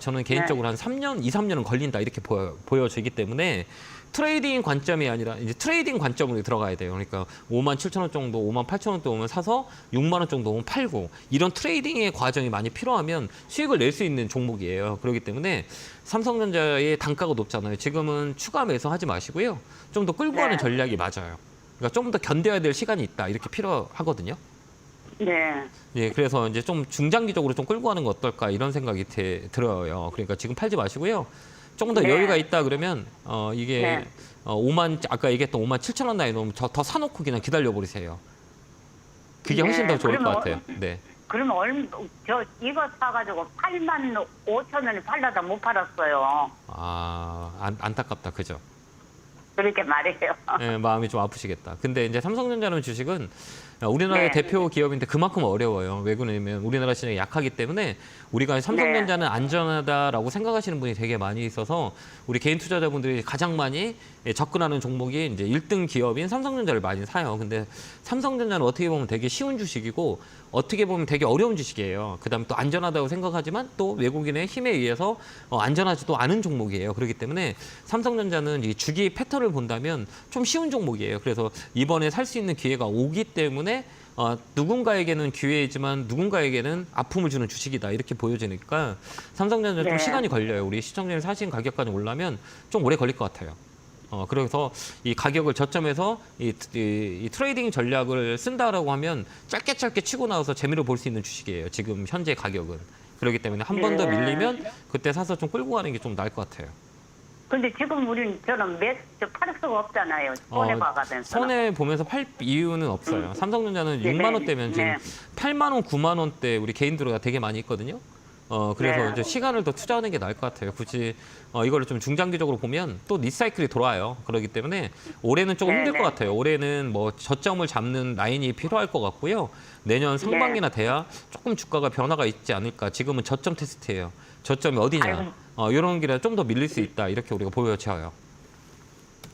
저는 개인적으로 한 3년, 2, 3년은 걸린다 이렇게 보여지기 때문에 트레이딩 관점이 아니라 이제 트레이딩 관점으로 들어가야 돼요. 그러니까 57,000원 정도, 58,000원 대 오면 사서 6만 원 정도 오면 팔고 이런 트레이딩의 과정이 많이 필요하면 수익을 낼 수 있는 종목이에요. 그렇기 때문에 삼성전자의 단가가 높잖아요. 지금은 추가 매수하지 마시고요. 좀 더 끌고 가는 전략이 맞아요. 그러니까 좀 더 견뎌야 될 시간이 있다. 이렇게 필요하거든요. 네. 예, 그래서 이제 좀 중장기적으로 좀 끌고 가는 거 어떨까 이런 생각이 들어요. 그러니까 지금 팔지 마시고요. 조금 더 여유가 있다 그러면 이게 5만 아까 얘기했던 57,000원 나이 놓으면 더 사놓고 그냥 기다려 버리세요. 그게 훨씬 더 좋을 것 같아요. 네. 그러면 이거 사가지고 85,000원에 팔려다 못 팔았어요. 안타깝다, 그죠? 그렇게 말해요. 네, 마음이 좀 아프시겠다. 근데 이제 삼성전자는 주식은 우리나라의 대표 기업인데 그만큼 어려워요. 왜 그러냐면 우리나라 시장이 약하기 때문에 우리가 삼성전자는 안전하다라고 생각하시는 분이 되게 많이 있어서 우리 개인 투자자분들이 가장 많이 접근하는 종목이 이제 1등 기업인 삼성전자를 많이 사요. 근데 삼성전자는 어떻게 보면 되게 쉬운 주식이고 어떻게 보면 되게 어려운 주식이에요. 그다음에 또 안전하다고 생각하지만 또 외국인의 힘에 의해서 안전하지도 않은 종목이에요. 그렇기 때문에 삼성전자는 이 주기 패턴을 본다면 좀 쉬운 종목이에요. 그래서 이번에 살 수 있는 기회가 오기 때문에 누군가에게는 기회이지만 누군가에게는 아픔을 주는 주식이다 이렇게 보여지니까 삼성전자 좀 시간이 걸려요. 우리 시청자님 사신 가격까지 올라면 좀 오래 걸릴 것 같아요. 그래서 이 가격을 저점에서 이 트레이딩 전략을 쓴다라고 하면 짧게 치고 나와서 재미를 볼 수 있는 주식이에요. 지금 현재 가격은. 그렇기 때문에 한 번 더 밀리면 그때 사서 좀 끌고 가는 게 좀 나을 것 같아요. 근데 지금 저는 팔을 수가 없잖아요. 손해 봐가면서. 손해 보면서 팔 이유는 없어요. 삼성전자는 6만 원대면 지금 8만 원, 9만 원대 우리 개인들가 되게 많이 있거든요. 그래서 이제 시간을 더 투자하는 게 나을 것 같아요. 굳이 이거를 좀 중장기적으로 보면 또 리사이클이 돌아와요. 그렇기 때문에 올해는 조금 힘들 것 같아요. 올해는 뭐 저점을 잡는 라인이 필요할 것 같고요. 내년 상반기나 돼야 조금 주가가 변화가 있지 않을까. 지금은 저점 테스트예요. 저점이 어디냐. 이런 길에 좀 더 밀릴 수 있다. 이렇게 우리가 보여져요.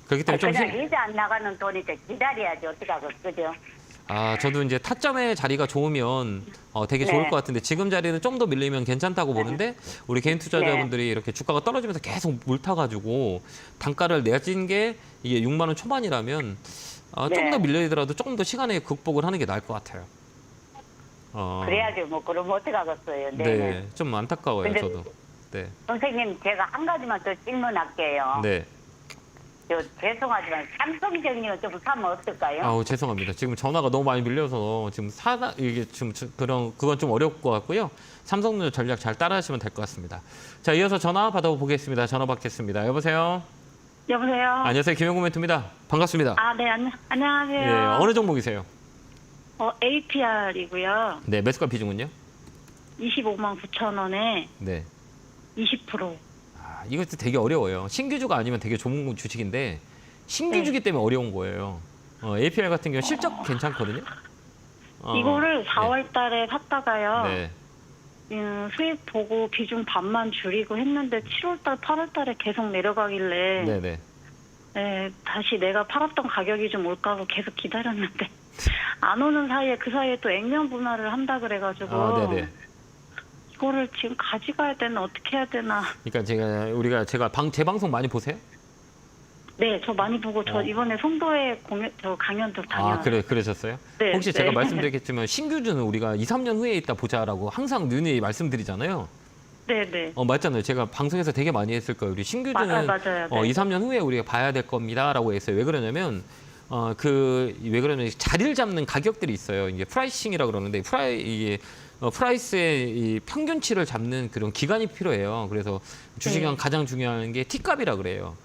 그렇기 때문에 좀 그냥 이제 안 나가는 돈이니까 기다려야지 어떡하고 그죠? 저도 이제 타점의 자리가 좋으면 되게 좋을 것 같은데 지금 자리는 좀 더 밀리면 괜찮다고 보는데 우리 개인 투자자분들이 이렇게 주가가 떨어지면서 계속 물타가지고 단가를 내진 게 이게 6만 원 초반이라면 좀 더 밀려있더라도 조금 더 시간에 극복을 하는 게 나을 것 같아요. 그래야지 뭐 그러면 어떡하겠어요. 네, 좀 안타까워요. 근데 저도. 네. 선생님 제가 한 가지만 더 질문할게요. 네. 죄송하지만 삼성전기는 좀 사면 어떨까요? 죄송합니다. 지금 전화가 너무 많이 밀려서 지금 이게 좀 그건 좀 어려울 것 같고요. 삼성전자 전략 잘 따라하시면 될 것 같습니다. 자, 이어서 전화 받아보겠습니다. 전화 받겠습니다. 여보세요. 여보세요. 안녕하세요. 김영구 멘토입니다. 반갑습니다. 네, 안녕하세요. 네, 어느 종목이세요? APR이고요. 네, 매수가 비중은요? 25만 9천 원에 네. 20%. 이것도 되게 어려워요. 신규주가 아니면 되게 좋은 주식인데 신규주기 때문에 어려운 거예요. APR 같은 경우 실적 괜찮거든요. 이거를 4월 달에 샀다가요. 네. 수익 보고 비중 반만 줄이고 했는데 7월 달, 8월 달에 계속 내려가길래 네네. 네, 다시 내가 팔았던 가격이 좀 올까 하고 계속 기다렸는데 안 오는 사이에 그 사이에 또 액면 분할을 한다 그래가지고 네네. 이거를 지금 가져가야 되나 어떻게 해야 되나. 그러니까 제가 제 방송 많이 보세요? 네, 저 많이 보고 저 이번에 송도에 강연도 다녀왔어요. 그러셨어요? 네, 혹시 제가 말씀드렸겠지만 신규주는 우리가 2, 3년 후에 있다 보자라고 항상 늘이 말씀드리잖아요. 네. 맞잖아요. 제가 방송에서 되게 많이 했을 거예요. 우리 신규주는 맞아요. 네. 2, 3년 후에 우리가 봐야 될 겁니다라고 했어요. 왜 그러냐면 왜 그러냐면 자리를 잡는 가격들이 있어요. 이게 프라이싱이라고 그러는데 이게 프라이스의 이 평균치를 잡는 그런 기간이 필요해요. 그래서 주식은 가장 중요한 게 T값이라 그래요.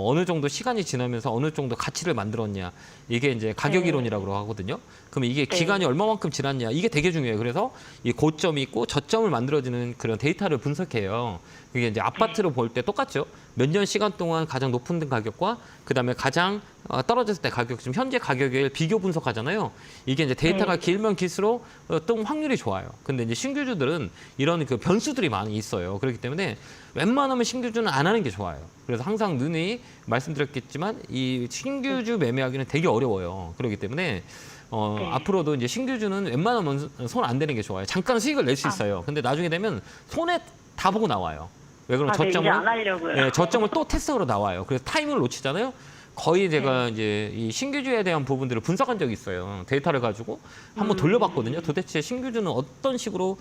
어느 정도 시간이 지나면서 어느 정도 가치를 만들었냐. 이게 이제 가격 이론이라고 하거든요. 그러면 이게 기간이 얼마만큼 지났냐. 이게 되게 중요해요. 그래서 이 고점이 있고 저점을 만들어주는 그런 데이터를 분석해요. 그게 이제 아파트로 볼 때 똑같죠. 몇 년 시간 동안 가장 높은 가격과 그다음에 가장 떨어졌을 때 가격, 지금 현재 가격을 비교 분석하잖아요. 이게 이제 데이터가 길면 길수록 또 확률이 좋아요. 근데 이제 신규주들은 이런 그 변수들이 많이 있어요. 그렇기 때문에 웬만하면 신규주는 안 하는 게 좋아요. 그래서 항상 누누이 말씀드렸겠지만 이 신규주 매매하기는 되게 어려워요. 그렇기 때문에 앞으로도 이제 신규주는 웬만하면 손 안 대는 게 좋아요. 잠깐 수익을 낼 수 있어요. 근데 나중에 되면 손에 다 보고 나와요. 왜 그러면 네, 이제 안 하려고요. 네, 저점을 또 테스트하러 나와요. 그래서 타이밍을 놓치잖아요. 거의 제가 이제 이 신규주에 대한 부분들을 분석한 적이 있어요. 데이터를 가지고 한번 돌려봤거든요. 도대체 신규주는 어떤 식으로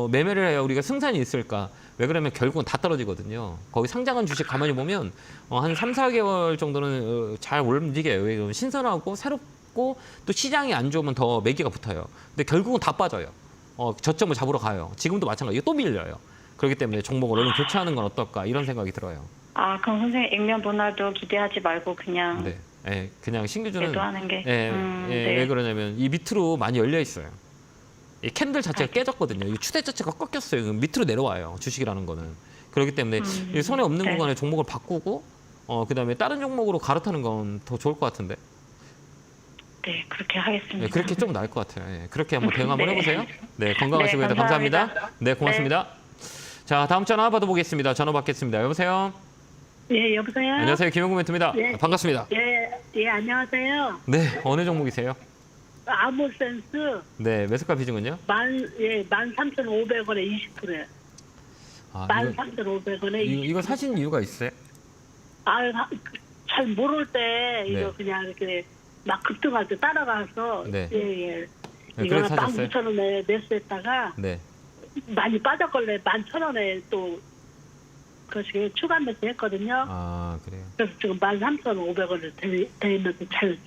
매매를 해야 우리가 승산이 있을까? 왜 그러면 결국은 다 떨어지거든요. 거기 상장한 주식 가만히 보면 한 3, 4개월 정도는 잘 움직여요. 왜 그러면 신선하고 새롭고 또 시장이 안 좋으면 더 매기가 붙어요. 근데 결국은 다 빠져요. 저점을 잡으러 가요. 지금도 마찬가지예요. 또 밀려요. 그렇기 때문에 종목을 얼른 교체하는 건 어떨까 이런 생각이 들어요. 아, 그럼 선생님 액면 분할도 기대하지 말고 그냥 네, 예, 그냥 신규주는 매도하는 게. 왜 네. 그러냐면 이 밑으로 많이 열려 있어요. 이 캔들 자체가 깨졌거든요. 이 추세 자체가 꺾였어요. 밑으로 내려와요. 주식이라는 거는. 그렇기 때문에 이 손에 없는 네. 구간에 종목을 바꾸고 그다음에 다른 종목으로 갈아타는 건 더 좋을 것 같은데. 네, 그렇게 하겠습니다. 네, 그렇게 좀 나을 것 같아요. 예, 그렇게 한번 대응 한번 네. 해보세요. 네, 건강하시고 네, 감사합니다. 네, 고맙습니다. 자, 다음 전화 받아보겠습니다. 전화 받겠습니다. 여보세요. 예, 여보세요? 안녕하세요. 김영구 멘트입니다. 네. 반갑습니다. 예, 안녕하세요. 네, 어느 종목이세요? 아모센스 네, 매수가 비중은요? 13,500원에 20%예요. 아, 13,500원에 이거 사신 이유가 있어요? 잘 모를 때 이거 네. 그냥 이렇게 막 급등할 때 따라가서 네. 예. 네, 이거는 그래서 사셨어요? 19,000원에 매수했다가 네. 많이 빠졌걸래 11,000원에 또 그것이 추가 매수했거든요. 아, 그래요. 그래서 지금 13,500원에 돼 있는데 잘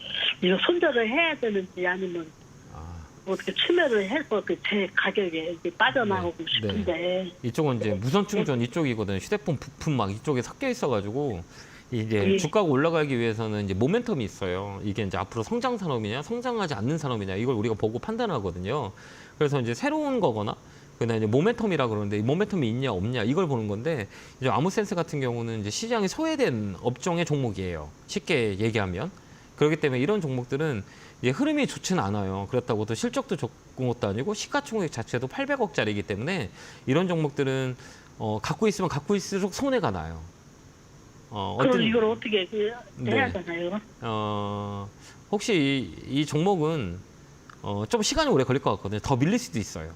이거 손절을 해야 되는지 아니면 아, 어떻게 추매를 해서 그 제 가격에 이렇게 빠져나오고 네. 싶은데 이쪽은 이제 무선 충전 이쪽이거든. 휴대폰 부품 막 이쪽에 섞여 있어가지고 이제 예. 주가가 올라가기 위해서는 이제 모멘텀이 있어요. 이게 이제 앞으로 성장 산업이냐, 성장하지 않는 산업이냐 이걸 우리가 보고 판단하거든요. 그래서 이제 새로운 거거나 그다음에 이제 모멘텀이라 그러는데 이 모멘텀이 있냐 없냐 이걸 보는 건데 이제 아무센스 같은 경우는 이제 시장이 소외된 업종의 종목이에요. 쉽게 얘기하면 그렇기 때문에 이런 종목들은 이제 흐름이 좋지는 않아요. 그렇다고 또 실적도 좋은 것도 아니고 시가총액 자체도 800억짜리이기 때문에 이런 종목들은 갖고 있으면 갖고 있을수록 손해가 나요. 그럼 이걸 어떻게 해야 네. 되나요? 혹시 이 종목은 좀 시간이 오래 걸릴 것 같거든요. 더 밀릴 수도 있어요.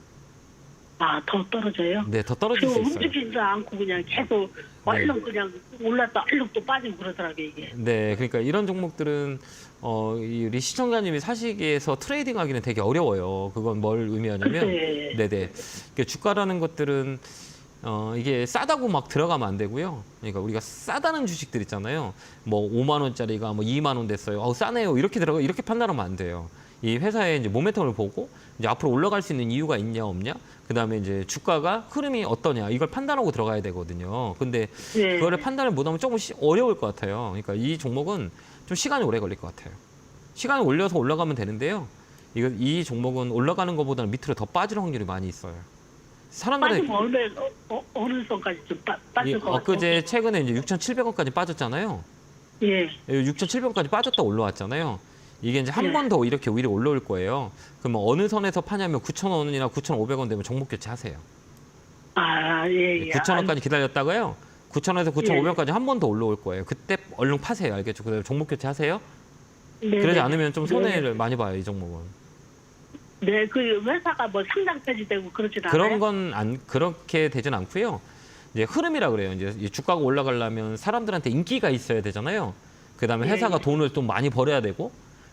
더 떨어져요? 네, 더 떨어질 수 있어요. 움직이지도 않고 그냥 계속 얼른 그냥 올랐다 얼른 또 빠지고 그러더라고요 이게. 네, 그러니까 이런 종목들은 우리 시청자님이 사시기에서 트레이딩하기는 되게 어려워요. 그건 뭘 의미하냐면, 네. 네네, 그러니까 주가라는 것들은 이게 싸다고 막 들어가면 안 되고요. 그러니까 우리가 싸다는 주식들 있잖아요. 뭐 5만 원짜리가 뭐 2만 원 됐어요. 싸네요. 이렇게 판단하면 안 돼요. 이 회사의 이제 모멘텀을 보고 이제 앞으로 올라갈 수 있는 이유가 있냐 없냐. 그다음에 이제 주가가 흐름이 어떠냐 이걸 판단하고 들어가야 되거든요. 근데 네. 그거를 판단을 못하면 조금 어려울 것 같아요. 그러니까 이 종목은 좀 시간이 오래 걸릴 것 같아요. 시간을 올려서 올라가면 되는데요. 이 종목은 올라가는 것보다는 밑으로 더 빠질 확률이 많이 있어요. 사람들이 빠지면 어느 선까지 좀 빠질 것 같아요? 엊그제 최근에 이제 6,700원까지 빠졌잖아요. 예. 6,700원까지 빠졌다 올라왔잖아요. 이게 이제 한 네. 번 더 이렇게 위로 올라올 거예요. 그러면 어느 선에서 파냐면 9,000원이나 9,500원 되면 종목 교체하세요. 예. 9,000원까지 기다렸다가요. 9,000원에서 9,500원까지 한 번 더 올라올 거예요. 그때 얼른 파세요. 알겠죠? 그다음에 종목 교체하세요. 네. 그러지 않으면 좀 손해를 많이 봐요. 이 종목은. 네, 그 회사가 뭐 상장 폐지되고 그러진 않아요? 그런 건 그렇게 되진 않고요. 이제 흐름이라 그래요. 이제 이 주가가 올라가려면 사람들한테 인기가 있어야 되잖아요. 그다음에 회사가 돈을 좀 많이 벌어야 되고,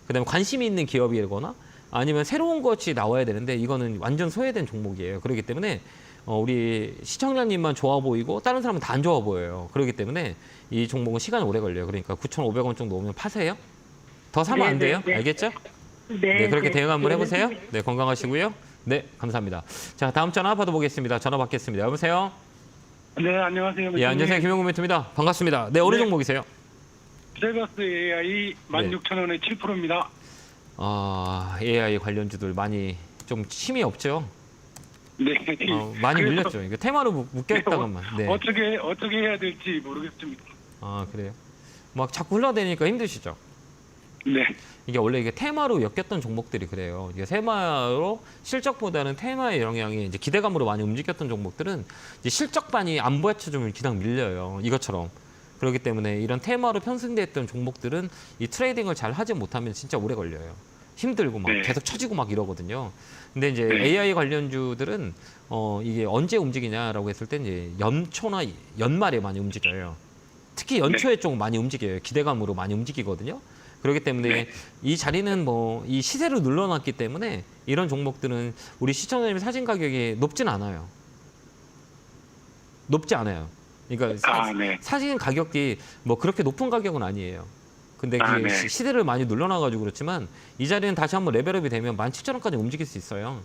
그다음에 관심이 있는 기업이거나 아니면 새로운 것이 나와야 되는데 이거는 완전 소외된 종목이에요. 그렇기 때문에 우리 시청자님만 좋아 보이고 다른 사람은 다 안 좋아 보여요. 그렇기 때문에 이 종목은 시간이 오래 걸려요. 그러니까 9,500원 정도 오면 파세요. 더 사면 안 돼요. 알겠죠? 네, 그렇게 대응 한번 해보세요. 네, 건강하시고요. 네, 감사합니다. 자, 다음 전화 받아보겠습니다. 전화 받겠습니다. 여보세요? 네, 안녕하세요. 예, 안녕하세요. 김영구 멘트입니다. 반갑습니다. 네, 어느 네. 종목이세요? 제가스 AI 16,000원에 7%입니다. AI 관련주들 많이 좀 힘이 없죠? 네. 많이 그래서 밀렸죠. 이거 테마로 묶여있다가만. 네. 어떻게 해야 될지 모르겠습니다. 그래요? 막 자꾸 흘러다니니까 힘드시죠? 네. 이게 원래 이게 테마로 엮였던 종목들이 그래요. 이게 테마로 실적보다는 테마의 영향이 이제 기대감으로 많이 움직였던 종목들은 이제 실적반이 안 받쳐주면 그냥 밀려요. 이것처럼. 그렇기 때문에 이런 테마로 편승됐던 종목들은 이 트레이딩을 잘 하지 못하면 진짜 오래 걸려요. 힘들고 막 네. 계속 처지고 막 이러거든요. 근데 이제 네. AI 관련주들은 이게 언제 움직이냐라고 했을 때 이제 연초나 연말에 많이 움직여요. 특히 연초에 좀 많이 움직여요. 기대감으로 많이 움직이거든요. 그렇기 때문에 네. 이 자리는 뭐 이 시세를 눌러놨기 때문에 이런 종목들은 우리 시청자님 사진 가격이 높진 않아요. 높지 않아요. 그러니까 네. 사진 가격이 뭐 그렇게 높은 가격은 아니에요. 근데 그게 네. 시대를 많이 눌러놔가지고 그렇지만 이 자리는 다시 한번 레벨업이 되면 17,000원까지 움직일 수 있어요.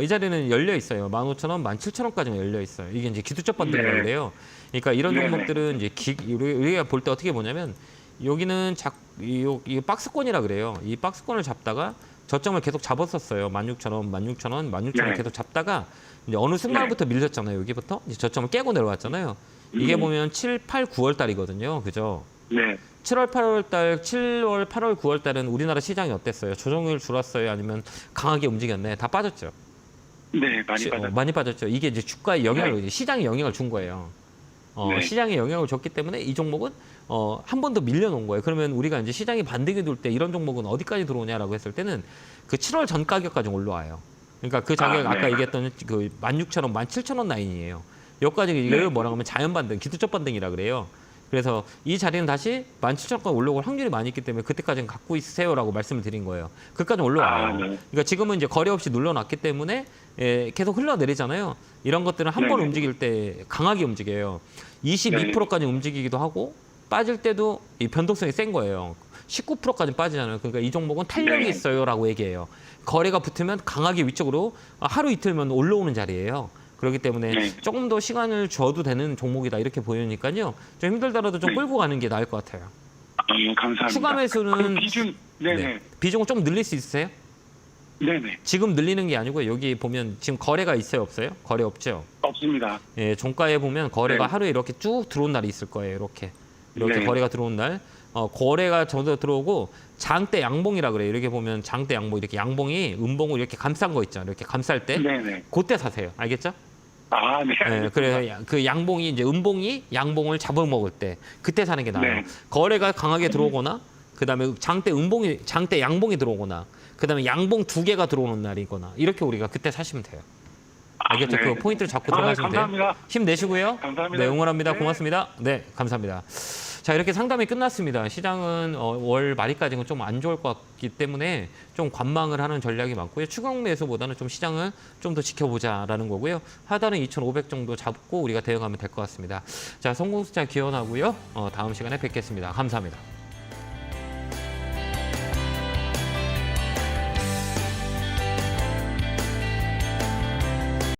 이 자리는 열려 있어요. 15,000원, 17,000원까지는 열려 있어요. 이게 이제 기술적 반등이라고 네. 그래요. 그러니까 이런 네네. 종목들은 이제 우리가 볼 때 어떻게 보냐면 여기는 이 박스권이라 그래요. 이 박스권을 잡다가 저점을 계속 잡았었어요. 16,000원, 16,000원, 16,000원 네. 계속 잡다가 이제 어느 순간부터 밀렸잖아요. 여기부터 이제 저점을 깨고 내려왔잖아요. 이게 보면 7, 8, 9월 달이거든요. 그죠? 네. 7월, 8월 달, 7월, 8월, 9월 달은 우리나라 시장이 어땠어요? 조정률 줄었어요? 아니면 강하게 움직였나요? 다 빠졌죠. 네, 많이 받았어요. 많이 빠졌죠. 이게 이제 주가에 영향을, 시장에 영향을 준 거예요. 네. 시장에 영향을 줬기 때문에 이 종목은 한 번 더 밀려놓은 거예요. 그러면 우리가 이제 시장이 반등이 돌 때 이런 종목은 어디까지 들어오냐라고 했을 때는 그 7월 전 가격까지 올라와요. 그러니까 그 가격 네. 아까 얘기했던 그 16,000원, 17,000원 라인이에요. 여기까지 이걸 네. 뭐라고 하면 자연 반등, 기술적 반등이라 그래요. 그래서 이 자리는 다시 17,000원까지 올라올 확률이 많이 있기 때문에 그때까지는 갖고 있으세요라고 말씀을 드린 거예요. 그까지 올라와요. 네. 그러니까 지금은 이제 거래 없이 눌러놨기 때문에 계속 흘러내리잖아요. 이런 것들은 한 번 네네. 움직일 때 강하게 움직여요. 22%까지 움직이기도 하고 빠질 때도 이 변동성이 센 거예요. 19%까지 빠지잖아요. 그러니까 이 종목은 탄력이 네. 있어요라고 얘기해요. 거래가 붙으면 강하게 위쪽으로 하루 이틀면 올라오는 자리예요. 그렇기 때문에 네. 조금 더 시간을 줘도 되는 종목이다 이렇게 보이니까요. 좀 힘들더라도 좀 네. 끌고 가는 게 나을 것 같아요. 감사합니다. 추가 매수는 그럼 비중, 네네. 비중을 좀 늘릴 수 있으세요? 네네. 지금 늘리는 게 아니고 여기 보면 지금 거래가 있어요, 없어요? 거래 없죠. 없습니다. 예, 종가에 보면 거래가 네. 하루에 이렇게 쭉 들어온 날이 있을 거예요. 이렇게 네. 거래가 들어온 날. 거래가 저도 들어오고 장대 양봉이라 그래요. 이렇게 보면 장대 양봉 이렇게 양봉이 음봉을 이렇게 감싼 거 있잖아요. 이렇게 감쌀 때 네네. 그때 사세요. 알겠죠? 네. 예, 그래서 그 양봉이 이제 음봉이 양봉을 잡아먹을 때 그때 사는 게 나아요. 네. 거래가 강하게 들어오거나 그다음에 장대 양봉이 들어오거나 그다음에 양봉 두 개가 들어오는 날이거나 이렇게 우리가 그때 사시면 돼요. 알겠죠? 네. 그 포인트를 잡고 들어가시면 돼요. 감사합니다. 힘내시고요. 감사합니다. 네, 응원합니다. 네. 고맙습니다. 네, 감사합니다. 자, 이렇게 상담이 끝났습니다. 시장은 월 말일까지는 좀 안 좋을 것 같기 때문에 좀 관망을 하는 전략이 많고요. 추격 매수보다는 좀 시장을 좀 더 지켜보자라는 거고요. 하단은 2,500 정도 잡고 우리가 대응하면 될 것 같습니다. 자, 성공수자 기원하고요. 다음 시간에 뵙겠습니다. 감사합니다.